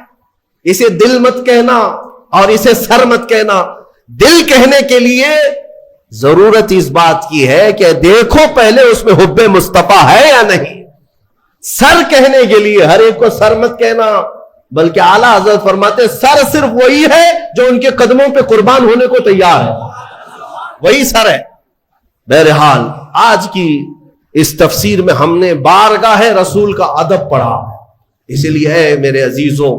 Speaker 2: اسے دل مت کہنا اور اسے سر مت کہنا دل کہنے کے لیے ضرورت اس بات کی ہے کہ دیکھو پہلے اس میں حب مصطفیٰ ہے یا نہیں سر کہنے کے لیے ہر ایک کو سر مت کہنا بلکہ اعلیٰ حضرت فرماتے سر صرف وہی ہے جو ان کے قدموں پہ قربان ہونے کو تیار ہے وہی سر ہے بہرحال آج کی اس تفسیر میں ہم نے بارگاہ رسول کا ادب پڑھا اسی لیے ہے میرے عزیزوں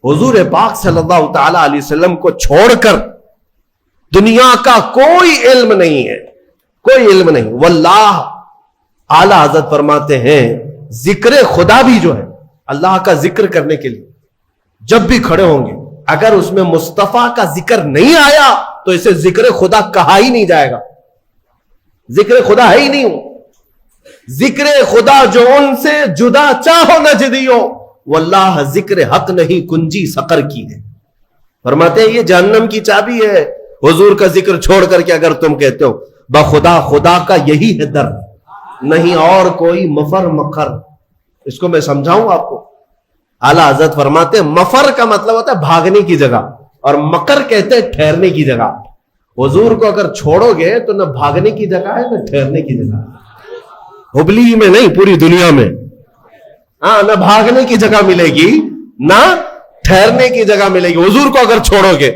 Speaker 2: حضور پاک صلی اللہ تعالی علیہ وسلم کو چھوڑ کر دنیا کا کوئی علم نہیں ہے کوئی علم نہیں واللہ اعلیٰ حضرت فرماتے ہیں ذکر خدا بھی جو ہے اللہ کا ذکر کرنے کے لیے جب بھی کھڑے ہوں گے اگر اس میں مصطفیٰ کا ذکر نہیں آیا تو اسے ذکر خدا کہا ہی نہیں جائے گا ذکر خدا ہے ہی نہیں ہو ذکر خدا جو ان سے جدا چاہو نہ جدیو واللہ ذکر حق نہیں کنجی سقر کی ہے فرماتے ہیں یہ جہنم کی چابی ہے حضور کا ذکر چھوڑ کر کے اگر تم کہتے ہو بخدا خدا کا یہی ہے در نہیں اور کوئی مفر مکر اس کو میں سمجھاؤں آپ کو اعلیٰ حضرت فرماتے ہیں مفر کا مطلب ہوتا ہے بھاگنے کی جگہ اور مکر کہتے ہیں ٹھہرنے کی جگہ حضور کو اگر چھوڑو گے تو نہ بھاگنے کی جگہ ہے نہ ٹھہرنے کی جگہ ہبلی میں نہیں پوری دنیا میں ہاں نہ بھاگنے کی جگہ ملے گی نہ ٹھہرنے کی جگہ ملے گی حضور کو اگر چھوڑو گے.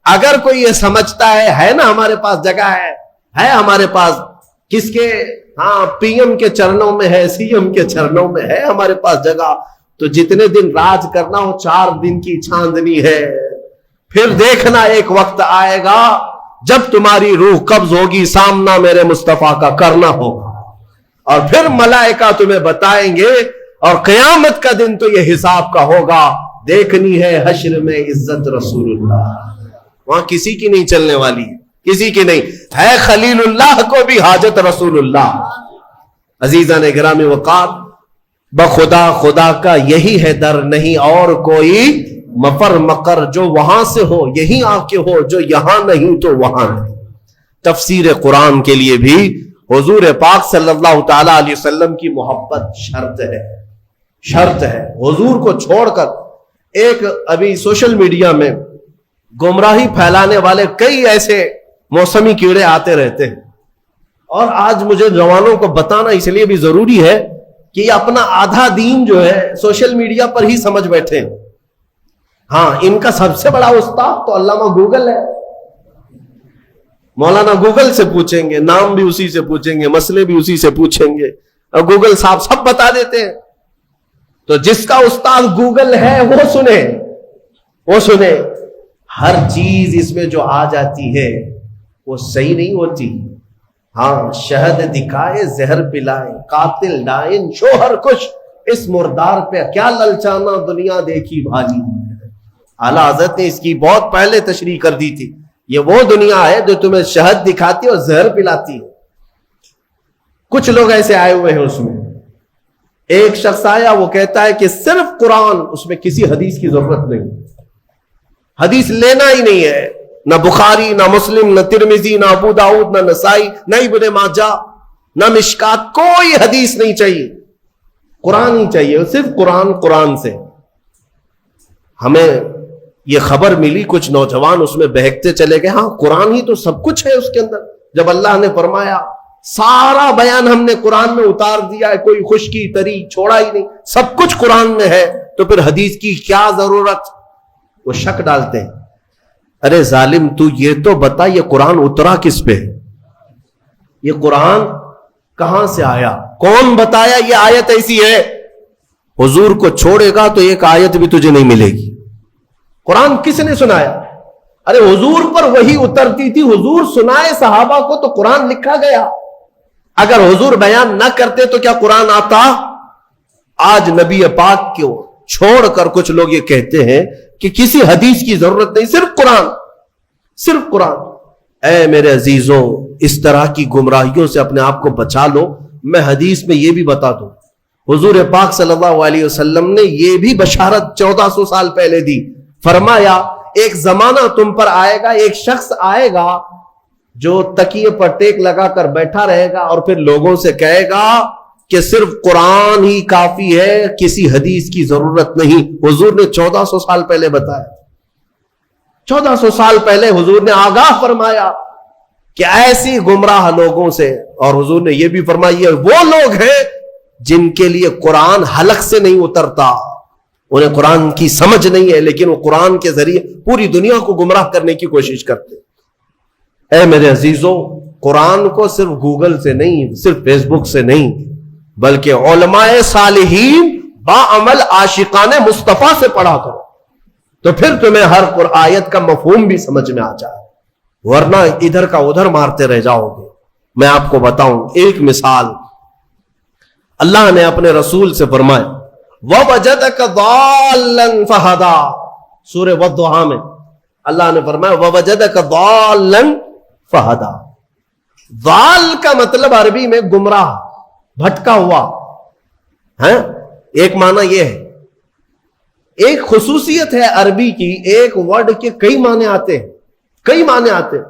Speaker 2: اگر کوئی یہ سمجھتا ہے نا ہمارے پاس جگہ ہے ہمارے پاس کس کے, ہاں پی ایم کے چرنوں میں ہے, سی ایم کے چرنوں میں ہے ہمارے پاس جگہ, تو جتنے دن راج کرنا ہو 4 دن کی چاندنی ہے. پھر دیکھنا ایک وقت آئے گا جب تمہاری روح قبض ہوگی, سامنا میرے مصطفیٰ کا کرنا ہوگا, اور پھر ملائکہ تمہیں بتائیں گے, اور قیامت کا دن تو یہ حساب کا ہوگا. دیکھنی ہے حشر میں عزت رسول اللہ, وہاں کسی کی نہیں چلنے والی, کسی کی نہیں ہے. خلیل اللہ کو بھی حاجت رسول اللہ. عزیزان گرامی وقار, بخدا خدا کا یہی ہے در, نہیں اور کوئی مفر مقر. جو وہاں سے ہو یہی آ کے ہو, جو یہاں نہیں تو وہاں نہیں. تفسیر قرآن کے لیے بھی حضور پاک صلی اللہ تعالی علیہ وسلم کی محبت شرط ہے, شرط ہے. حضور کو چھوڑ کر ایک ابھی سوشل میڈیا میں گمراہی پھیلانے والے کئی ایسے موسمی کیڑے آتے رہتے ہیں, اور آج مجھے جوانوں کو بتانا اس لیے بھی ضروری ہے کہ یہ اپنا آدھا دین جو ہے سوشل میڈیا پر ہی سمجھ بیٹھے ہیں. ہاں, ان کا سب سے بڑا استاد تو علامہ گوگل ہے. مولانا گوگل سے پوچھیں گے, نام بھی اسی سے پوچھیں گے, مسئلے بھی اسی سے پوچھیں گے, اور گوگل صاحب سب بتا دیتے ہیں. تو جس کا استاد گوگل ہے وہ سنے, وہ سنے. ہر چیز اس میں جو آ جاتی ہے وہ صحیح نہیں ہوتی. ہاں, شہد دکھائے زہر پلائے, قاتل ڈائن شوہر کش, اس مردار پہ کیا للچانا دنیا دیکھی بھالی. اعلیٰ حضرت نے اس کی بہت پہلے تشریح کر دی تھی. یہ وہ دنیا ہے جو تمہیں شہد دکھاتی ہے اور زہر پلاتی ہے. کچھ لوگ ایسے آئے ہوئے ہیں اس میں. ایک شخص آیا, وہ کہتا ہے کہ صرف قرآن, اس میں کسی حدیث کی ضرورت نہیں, حدیث لینا ہی نہیں ہے, نہ بخاری نہ مسلم نہ ترمذی نہ ابو داؤد نہ نسائی نہ ابن ماجہ نہ مشکات, کوئی حدیث نہیں چاہیے, قرآن ہی چاہیے, صرف قرآن. قرآن سے ہمیں یہ خبر ملی, کچھ نوجوان اس میں بہکتے چلے گئے. ہاں, قرآن ہی تو سب کچھ ہے اس کے اندر. جب اللہ نے فرمایا سارا بیان ہم نے قرآن میں اتار دیا ہے, کوئی خشکی تری چھوڑا ہی نہیں, سب کچھ قرآن میں ہے, تو پھر حدیث کی کیا ضرورت. وہ شک ڈالتے ہیں. ارے ظالم, تو یہ تو بتا یہ قرآن اترا کس پہ ہے, یہ قرآن کہاں سے آیا, کون بتایا یہ آیت ایسی ہے. حضور کو چھوڑے گا تو ایک آیت بھی تجھے نہیں ملے گی. قرآن کس نے سنایا؟ ارے حضور پر وہی اترتی تھی, حضور سنائے صحابہ کو تو قرآن لکھا گیا. اگر حضور بیان نہ کرتے تو کیا قرآن آتا؟ آج نبی پاک کو چھوڑ کر کچھ لوگ یہ کہتے ہیں کہ کسی حدیث کی ضرورت نہیں, صرف قرآن, صرف قرآن. اے میرے عزیزوں, اس طرح کی گمراہیوں سے اپنے آپ کو بچا لو. میں حدیث میں یہ بھی بتا دوں, حضور پاک صلی اللہ علیہ وسلم نے یہ بھی بشارت 1400 سال پہلے دی. فرمایا ایک زمانہ تم پر آئے گا, ایک شخص آئے گا جو تکیے پر ٹیک لگا کر بیٹھا رہے گا, اور پھر لوگوں سے کہے گا کہ صرف قرآن ہی کافی ہے, کسی حدیث کی ضرورت نہیں. حضور نے 1400 سال پہلے بتایا, 1400 سال پہلے حضور نے آگاہ فرمایا کہ ایسی گمراہ لوگوں سے. اور حضور نے یہ بھی فرمایا وہ لوگ ہیں جن کے لیے قرآن حلق سے نہیں اترتا, انہیں قرآن کی سمجھ نہیں ہے, لیکن وہ قرآن کے ذریعے پوری دنیا کو گمراہ کرنے کی کوشش کرتے. اے میرے عزیزوں, قرآن کو صرف گوگل سے نہیں, صرف فیس بک سے نہیں, بلکہ علماء صالحین با عمل عاشقان مصطفیٰ سے پڑھا کرو, تو پھر تمہیں ہر آیت کا مفہوم بھی سمجھ میں آ جائے, ورنہ ادھر کا ادھر مارتے رہ جاؤ گے. میں آپ کو بتاؤں ایک مثال. اللہ نے اپنے رسول سے فرمایا وَوَجَدَكَ ضَالًّا فَهَدَىٰ, سورہ والضحیٰ میں اللہ نے فرمایا وَوَجَدَكَ ضَالًّا فَهَدَىٰ. ضال کا مطلب عربی میں گمراہ, بھٹکا ہوا ہے. ایک معنی یہ ہے, ایک خصوصیت ہے عربی کی, ایک ورڈ کے کئی معنی آتے ہیں, کئی معنی آتے ہیں,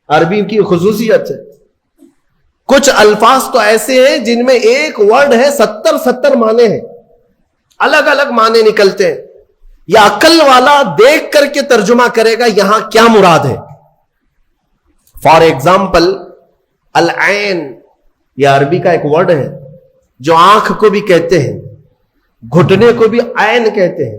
Speaker 2: عربی کی خصوصیت ہے. کچھ الفاظ تو ایسے ہیں جن میں ایک ورڈ ہے 70 معنی ہیں, الگ الگ معنی نکلتے ہیں. یا عقل والا دیکھ کر کے ترجمہ کرے گا یہاں کیا مراد ہے. فار ایگزامپل العین, یہ عربی کا ایک ورڈ ہے جو آنکھ کو بھی کہتے ہیں, گھٹنے کو بھی عین کہتے ہیں,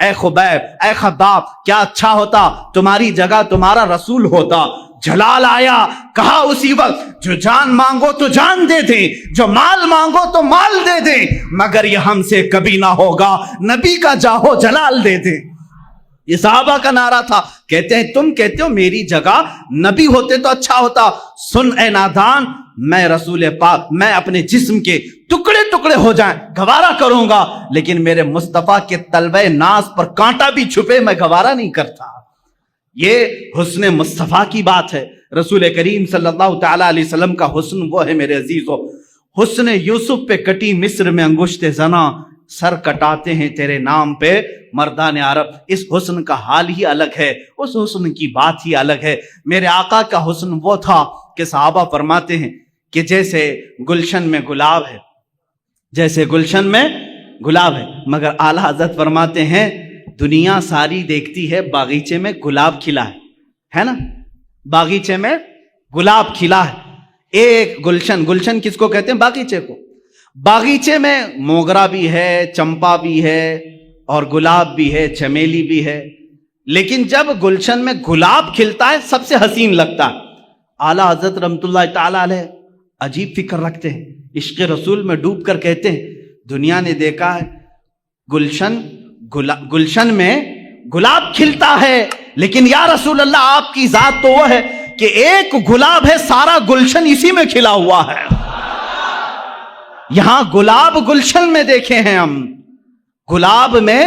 Speaker 3: اے خبیب اے خباب کیا اچھا ہوتا تمہاری جگہ تمہارا رسول ہوتا. جلال آیا, کہا اسی وقت جو جان مانگو تو جان دے دیں, جو مال مانگو تو مال دے دیں, مگر یہ ہم سے کبھی نہ ہوگا, نبی کا جاہو جلال دے دیں. یہ صحابہ کا نعرہ تھا. کہتے ہیں تم کہتے ہو میری جگہ نبی ہوتے تو اچھا ہوتا. سن اے نادان, میں رسول پاک میں اپنے جسم کے ٹکڑے ٹکڑے ہو جائیں گوارا کروں گا, لیکن میرے مصطفیٰ کے طلبہ ناز پر کانٹا بھی چھپے میں گوارا نہیں کرتا. یہ حسن مصطفیٰ کی بات ہے. رسول کریم صلی اللہ تعالی علیہ وسلم کا حسن وہ ہے میرے عزیزو. حسن یوسف پہ کٹی مصر میں انگشت زنا, سر کٹاتے ہیں تیرے نام پہ مردان عرب. اس حسن کا حال ہی الگ ہے, اس حسن کی بات ہی الگ ہے. میرے آقا کا حسن وہ تھا کہ صحابہ فرماتے ہیں کہ جیسے گلشن میں گلاب ہے, جیسے گلشن میں گلاب ہے, مگر اعلیٰ حضرت فرماتے ہیں دنیا ساری دیکھتی ہے باغیچے میں گلاب کھلا ہے نا, باغیچے میں گلاب کھلا ہے. ایک گلشن, گلشن کس کو کہتے ہیں؟ باغیچے کو. باغیچے میں موگرا بھی ہے, چمپا بھی ہے, اور گلاب بھی ہے, چمیلی بھی ہے, لیکن جب گلشن میں گلاب کھلتا ہے سب سے حسین لگتا ہے. اعلیٰ حضرت رحمت اللہ تعالی علیہ عجیب فکر رکھتے ہیں, عشق رسول میں ڈوب کر کہتے ہیں دنیا نے دیکھا ہے گلشن میں گلاب کھلتا ہے, لیکن یا رسول اللہ آپ کی ذات تو وہ ہے کہ ایک گلاب ہے سارا گلشن اسی میں کھلا ہوا ہے. یہاں گلاب گلشن میں دیکھے ہیں ہم, گلاب میں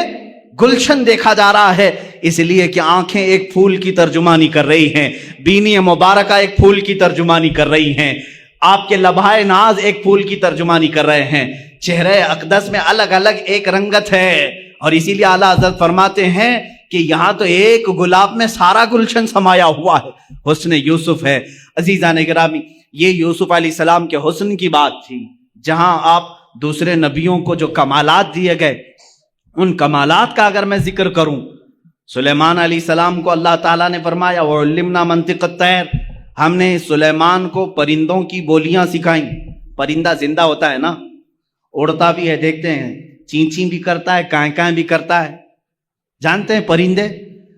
Speaker 3: گلشن دیکھا جا رہا ہے, اس لیے کہ آنکھیں ایک پھول کی ترجمانی کر رہی ہیں, بینی مبارکہ ایک پھول کی ترجمانی کر رہی ہیں, آپ کے لبھائے ناز ایک پھول کی ترجمانی کر رہے ہیں, چہرے اقدس میں الگ الگ ایک رنگت ہے, اور اسی لیے اعلیٰ حضرت فرماتے ہیں کہ یہاں تو ایک گلاب میں سارا گلشن سمایا ہوا ہے. حسن یوسف ہے. عزیزان گرامی, یہ یوسف علیہ السلام کے حسن کی بات تھی. جہاں آپ دوسرے نبیوں کو جو کمالات دیے گئے, ان کمالات کا اگر میں ذکر کروں, سلیمان علیہ السلام کو اللہ تعالیٰ نے فرمایا وَعُلِّمْنَا مَنطِقَ الطَّيْرِ, ہم نے سلیمان کو پرندوں کی بولیاں سکھائیں. پرندہ زندہ ہوتا ہے نا, اڑتا بھی ہے, دیکھتے ہیں چین چین بھی کرتا ہے, کائیں کائیں بھی کرتا ہے, جانتے ہیں پرندے.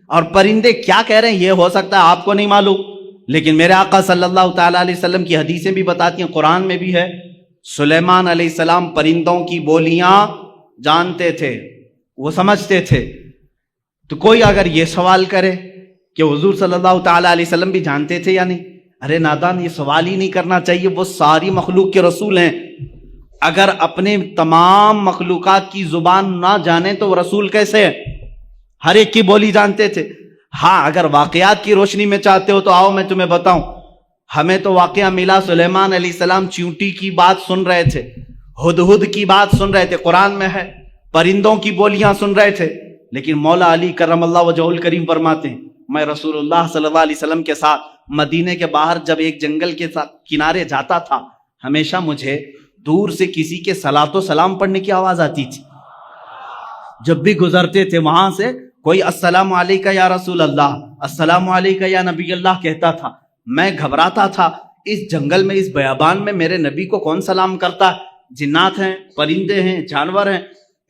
Speaker 3: اور پرندے کیا کہہ رہے ہیں یہ ہو سکتا ہے آپ کو نہیں معلوم, لیکن میرے آقا صلی اللہ تعالی علیہ وسلم کی حدیثیں بھی بتاتی ہیں, قرآن میں بھی ہے. سلیمان علیہ السلام پرندوں کی بولیاں جانتے تھے, وہ سمجھتے تھے. تو کوئی اگر یہ سوال کرے کہ حضور صلی اللہ تعالی علیہ وسلم بھی جانتے تھے یا نہیں, ارے نادان, یہ سوال ہی نہیں کرنا چاہیے. وہ ساری مخلوق کے رسول ہیں. اگر اپنے تمام مخلوقات کی زبان نہ جانے تو وہ رسول کیسے ہے؟ ہر ایک کی بولی جانتے تھے. ہاں اگر واقعات کی روشنی میں چاہتے ہو تو آؤ میں تمہیں بتاؤں. ہمیں تو واقعہ ملا, سلیمان علیہ السلام چیونٹی کی بات سن رہے تھے, ہدہد کی بات سن رہے تھے, قرآن میں ہے. پرندوں کی بولیاں سن رہے تھے, لیکن مولا علی کرم اللہ وجہہ الکریم فرماتے ہیں میں رسول اللہ صلی اللہ علیہ وسلم کے ساتھ مدینے کے باہر جب ایک جنگل کے کنارے جاتا تھا, ہمیشہ مجھے دور سے کسی کے صلاۃ و سلام پڑھنے کی آواز آتی تھی. جب بھی گزرتے تھے وہاں سے کوئی السلام علیکہ یا رسول اللہ, السلام علیکہ یا نبی اللہ کہتا تھا. میں گھبراتا تھا, اس جنگل میں اس بیابان میں میرے نبی کو کون سلام کرتا ہے؟ جنات ہیں, پرندے ہیں, جانور ہیں.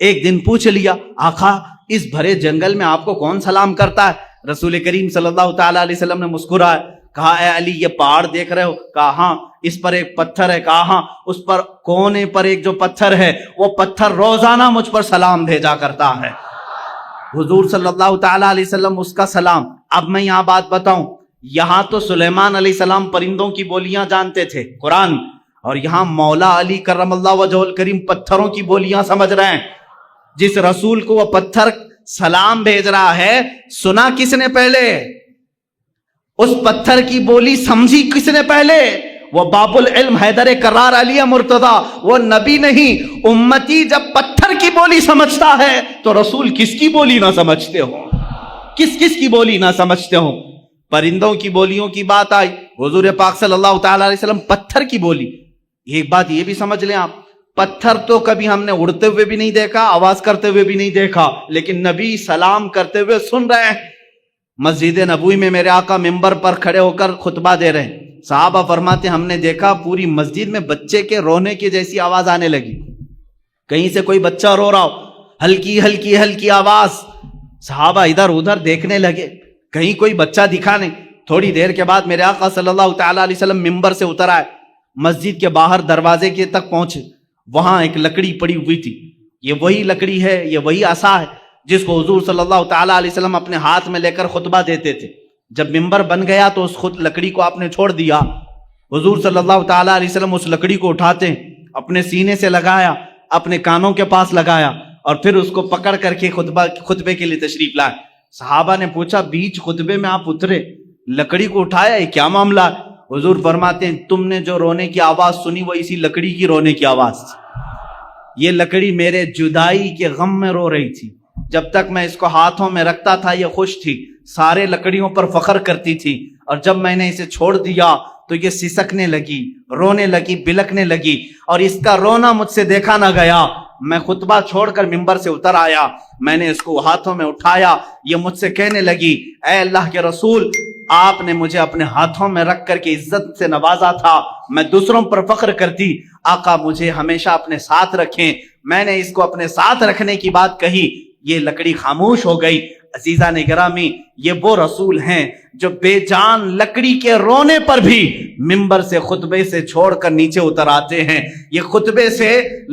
Speaker 3: ایک دن پوچھ لیا آقا اس بھرے جنگل میں آپ کو کون سلام کرتا ہے؟ رسول کریم صلی اللہ تعالی علیہ وسلم نے مسکرائے, کہا اے علی یہ پہاڑ دیکھ رہے ہو؟ کہا ہاں. اس پر ایک پتھر ہے؟ کہا ہاں. اس پر کونے پر ایک جو پتھر ہے وہ پتھر روزانہ مجھ پر سلام بھیجا کرتا ہے. حضور صلی اللہ تعالی علیہ وسلم اس کا سلام. اب میں یہاں بات بتاؤں, یہاں تو سلیمان علیہ السلام پرندوں کی بولیاں جانتے تھے قرآن, اور یہاں مولا علی کرم اللہ وجہہ الکریم پتھروں کی بولیاں سمجھ رہے ہیں. جس رسول کو وہ پتھر سلام بھیج رہا ہے, سنا کس نے پہلے؟ اس پتھر کی بولی سمجھی کس نے پہلے؟ وہ باب العلم حیدر کرار علی مرتضی, وہ نبی نہیں. امتی جب پتھر کی بولی سمجھتا ہے تو رسول کس کی بولی نہ سمجھتے ہو, کس کس کی بولی نہ سمجھتے ہو. پرندوں کی بولیوں کی بات آئی, حضور پاک صلی اللہ تعالی علیہ وسلم پتھر کی بولی. ایک بات یہ بھی سمجھ لیں آپ, پتھر تو کبھی ہم نے اڑتے ہوئے بھی نہیں دیکھا, آواز کرتے ہوئے بھی نہیں دیکھا, لیکن نبی سلام کرتے ہوئے سن رہے ہیں. مسجد نبوی میں میرے آقا ممبر پر کھڑے ہو کر خطبہ دے رہے ہیں. صحابہ فرماتے ہم نے دیکھا پوری مسجد میں بچے کے رونے کی جیسی آواز آنے لگی. کہیں سے کوئی بچہ رو رہا ہو, ہلکی ہلکی ہلکی آواز, صحابہ ادھر ادھر دیکھنے لگے, کہیں کوئی بچہ دکھا نہیں. تھوڑی دیر کے بعد میرے آقا صلی اللہ تعالی علیہ وسلم ممبر سے اتر آئے, مسجد کے باہر دروازے کے تک پہنچے. وہاں ایک لکڑی پڑی ہوئی تھی. یہ وہی لکڑی ہے, یہ وہی عصا ہے جس کو حضور صلی اللہ تعالی علیہ وسلم اپنے ہاتھ میں لے کر خطبہ دیتے تھے. جب ممبر بن گیا تو اس خود لکڑی کو آپ نے چھوڑ دیا. حضور صلی اللہ تعالی علیہ وسلم اس لکڑی کو اٹھاتے ہیں, اپنے سینے سے لگایا, اپنے کانوں کے پاس لگایا, اور پھر اس کو پکڑ کر کے خطبے کے لیے تشریف لائے. صحابہ نے پوچھا, بیچ خطبے میں آپ اترے, لکڑی کو اٹھایا, یہ کیا معاملہ ہے؟ حضور فرماتے ہیں, تم نے جو رونے کی آواز سنی وہ اسی لکڑی کی رونے کی آواز تھی. یہ لکڑی میرے جدائی کے غم میں رو رہی تھی. جب تک میں اس کو ہاتھوں میں رکھتا تھا یہ خوش تھی, سارے لکڑیوں پر فخر کرتی تھی, اور جب میں نے اسے چھوڑ دیا تو یہ سسکنے لگی, رونے لگی, بلکنے لگی, اور اس کا رونا مجھ سے دیکھا نہ گیا. میں خطبہ چھوڑ کر ممبر سے اتر آیا, میں نے اس کو ہاتھوں میں اٹھایا, یہ مجھ سے کہنے لگی, اے اللہ کے رسول, آپ نے مجھے اپنے ہاتھوں میں رکھ کر کے عزت سے نوازا تھا, میں دوسروں پر فخر کرتی, آقا مجھے ہمیشہ اپنے ساتھ رکھیں. میں نے اس کو اپنے ساتھ رکھنے کی بات کہی, یہ لکڑی خاموش ہو گئی. عزیزان گرامی, یہ وہ رسول ہیں جو بے جان لکڑی کے رونے پر بھی ممبر سے خطبے سے چھوڑ کر نیچے اتر آتے ہیں. یہ خطبے سے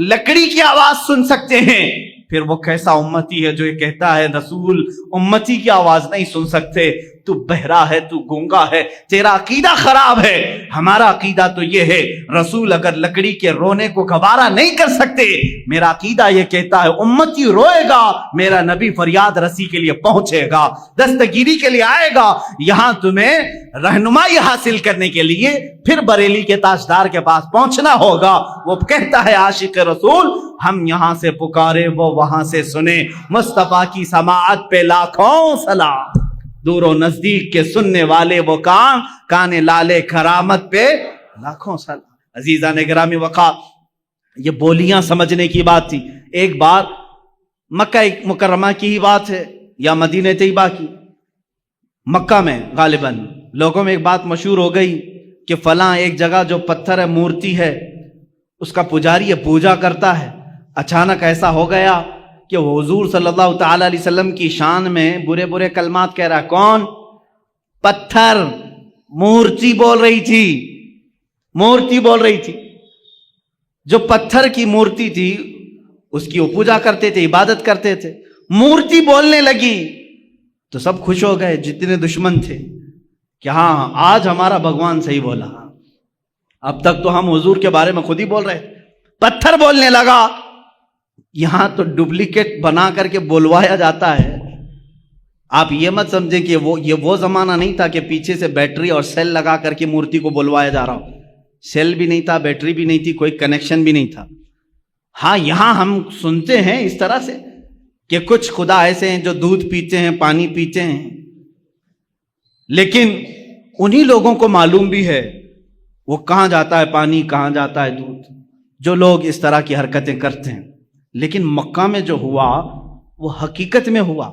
Speaker 3: لکڑی کی آواز سن سکتے ہیں. پھر وہ کیسا امتی ہے جو یہ کہتا ہے رسول امتی کی آواز نہیں سن سکتے؟ تو بہرا ہے, تو گونگا ہے, تیرا عقیدہ خراب ہے. ہمارا عقیدہ تو یہ ہے, رسول اگر لکڑی کے رونے کو گوارا نہیں کر سکتے, میرا عقیدہ یہ کہتا ہے امتی روئے گا, میرا نبی فریاد رسی کے لیے پہنچے گا, دستگیری کے لیے آئے گا. یہاں تمہیں رہنمائی حاصل کرنے کے لیے پھر بریلی کے تاجدار کے پاس پہنچنا ہوگا. وہ کہتا ہے عاشق رسول, ہم یہاں سے پکارے وہ وہاں سے سنے, مصطفیٰ کی سماعت پہ لاکھوں سلام, دور و نزدیک کے سننے والے وہ کان لالے کرامت پہ لاکھوں سلام. عزیزان گرامی وقار, یہ بولیاں سمجھنے کی بات تھی. ایک بار مکہ مکرمہ کی ہی بات ہے یا مدینہ طیبہ کی, مکہ میں غالباً لوگوں میں ایک بات مشہور ہو گئی کہ فلاں ایک جگہ جو پتھر ہے, مورتی ہے, اس کا پجاری یہ پوجا کرتا ہے. اچانک ایسا ہو گیا کہ حضور صلی اللہ تعالی علیہ وسلم کی شان میں برے برے کلمات کہہ رہا ہے. کون؟ پتھر. مورتی بول رہی تھی, مورتی بول رہی تھی. جو پتھر کی مورتی تھی اس کی وہ پوجا کرتے تھے, عبادت کرتے تھے. مورتی بولنے لگی تو سب خوش ہو گئے جتنے دشمن تھے کہ ہاں آج ہمارا بھگوان صحیح بولا. اب تک تو ہم حضور کے بارے میں خود ہی بول رہے, پتھر بولنے لگا. یہاں تو ڈپلیکیٹ بنا کر کے بولوایا جاتا ہے. آپ یہ مت سمجھیں کہ یہ وہ زمانہ نہیں تھا کہ پیچھے سے بیٹری اور سیل لگا کر کے مورتی کو بلوایا جا رہا ہو. سیل بھی نہیں تھا, بیٹری بھی نہیں تھی, کوئی کنیکشن بھی نہیں تھا. ہاں یہاں ہم سنتے ہیں اس طرح سے کہ کچھ خدا ایسے ہیں جو دودھ پیتے ہیں, پانی پیتے ہیں, لیکن انہی لوگوں کو معلوم بھی ہے وہ کہاں جاتا ہے پانی, کہاں جاتا ہے دودھ, جو لوگ اس طرح کی حرکتیں کرتے ہیں. لیکن مکہ میں جو ہوا وہ حقیقت میں ہوا.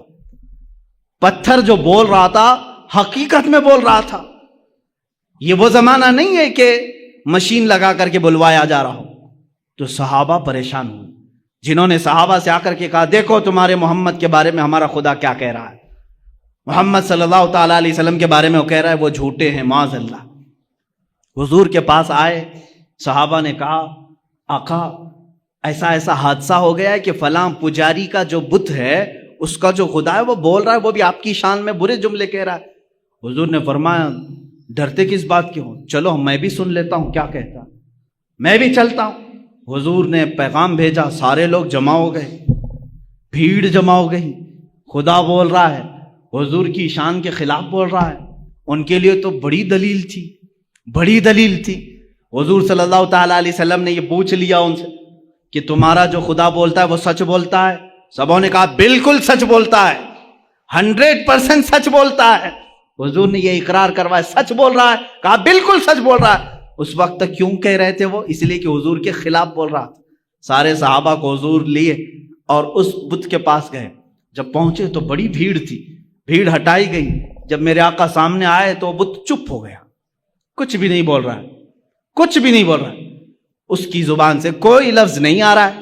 Speaker 3: پتھر جو بول رہا تھا حقیقت میں بول رہا تھا. یہ وہ زمانہ نہیں ہے کہ مشین لگا کر کے بلوایا جا رہا ہو. تو صحابہ پریشان ہوئے, جنہوں نے صحابہ سے آ کر کے کہا دیکھو تمہارے محمد کے بارے میں ہمارا خدا کیا کہہ رہا ہے. محمد صلی اللہ تعالی علیہ وسلم کے بارے میں وہ کہہ رہا ہے وہ جھوٹے ہیں معاذ اللہ. حضور کے پاس آئے, صحابہ نے کہا آقا ایسا ایسا حادثہ ہو گیا ہے کہ فلاں پجاری کا جو بت ہے اس کا جو خدا ہے وہ بول رہا ہے, وہ بھی آپ کی شان میں برے جملے کہہ رہا ہے. حضور نے فرمایا ڈرتے کس بات کے ہو, چلو میں بھی سن لیتا ہوں کیا کہتا, میں بھی چلتا ہوں. حضور نے پیغام بھیجا, سارے لوگ جمع ہو گئے, بھیڑ جمع ہو گئی. خدا بول رہا ہے, حضور کی شان کے خلاف بول رہا ہے. ان کے لیے تو بڑی دلیل تھی, بڑی دلیل تھی. حضور صلی اللہ تعالی علیہ وسلم نے یہ پوچھ لیا ان سے کہ تمہارا جو خدا بولتا ہے وہ سچ بولتا ہے؟ سبوں نے کہا بالکل سچ بولتا ہے, 100% سچ بولتا ہے. حضور نے یہ اقرار کروایا سچ بول رہا ہے, کہا بالکل سچ بول رہا ہے. اس وقت تک کیوں کہہ رہے تھے وہ؟ اس لیے کہ حضور کے خلاف بول رہا تھا. سارے صحابہ کو حضور لیے اور اس بت کے پاس گئے. جب پہنچے تو بڑی بھیڑ تھی, بھیڑ ہٹائی گئی. جب میرے آقا سامنے آئے تو بت چپ ہو گیا, کچھ بھی نہیں بول رہا ہے, کچھ بھی نہیں بول رہا ہے. اس کی زبان سے کوئی لفظ نہیں آ رہا ہے.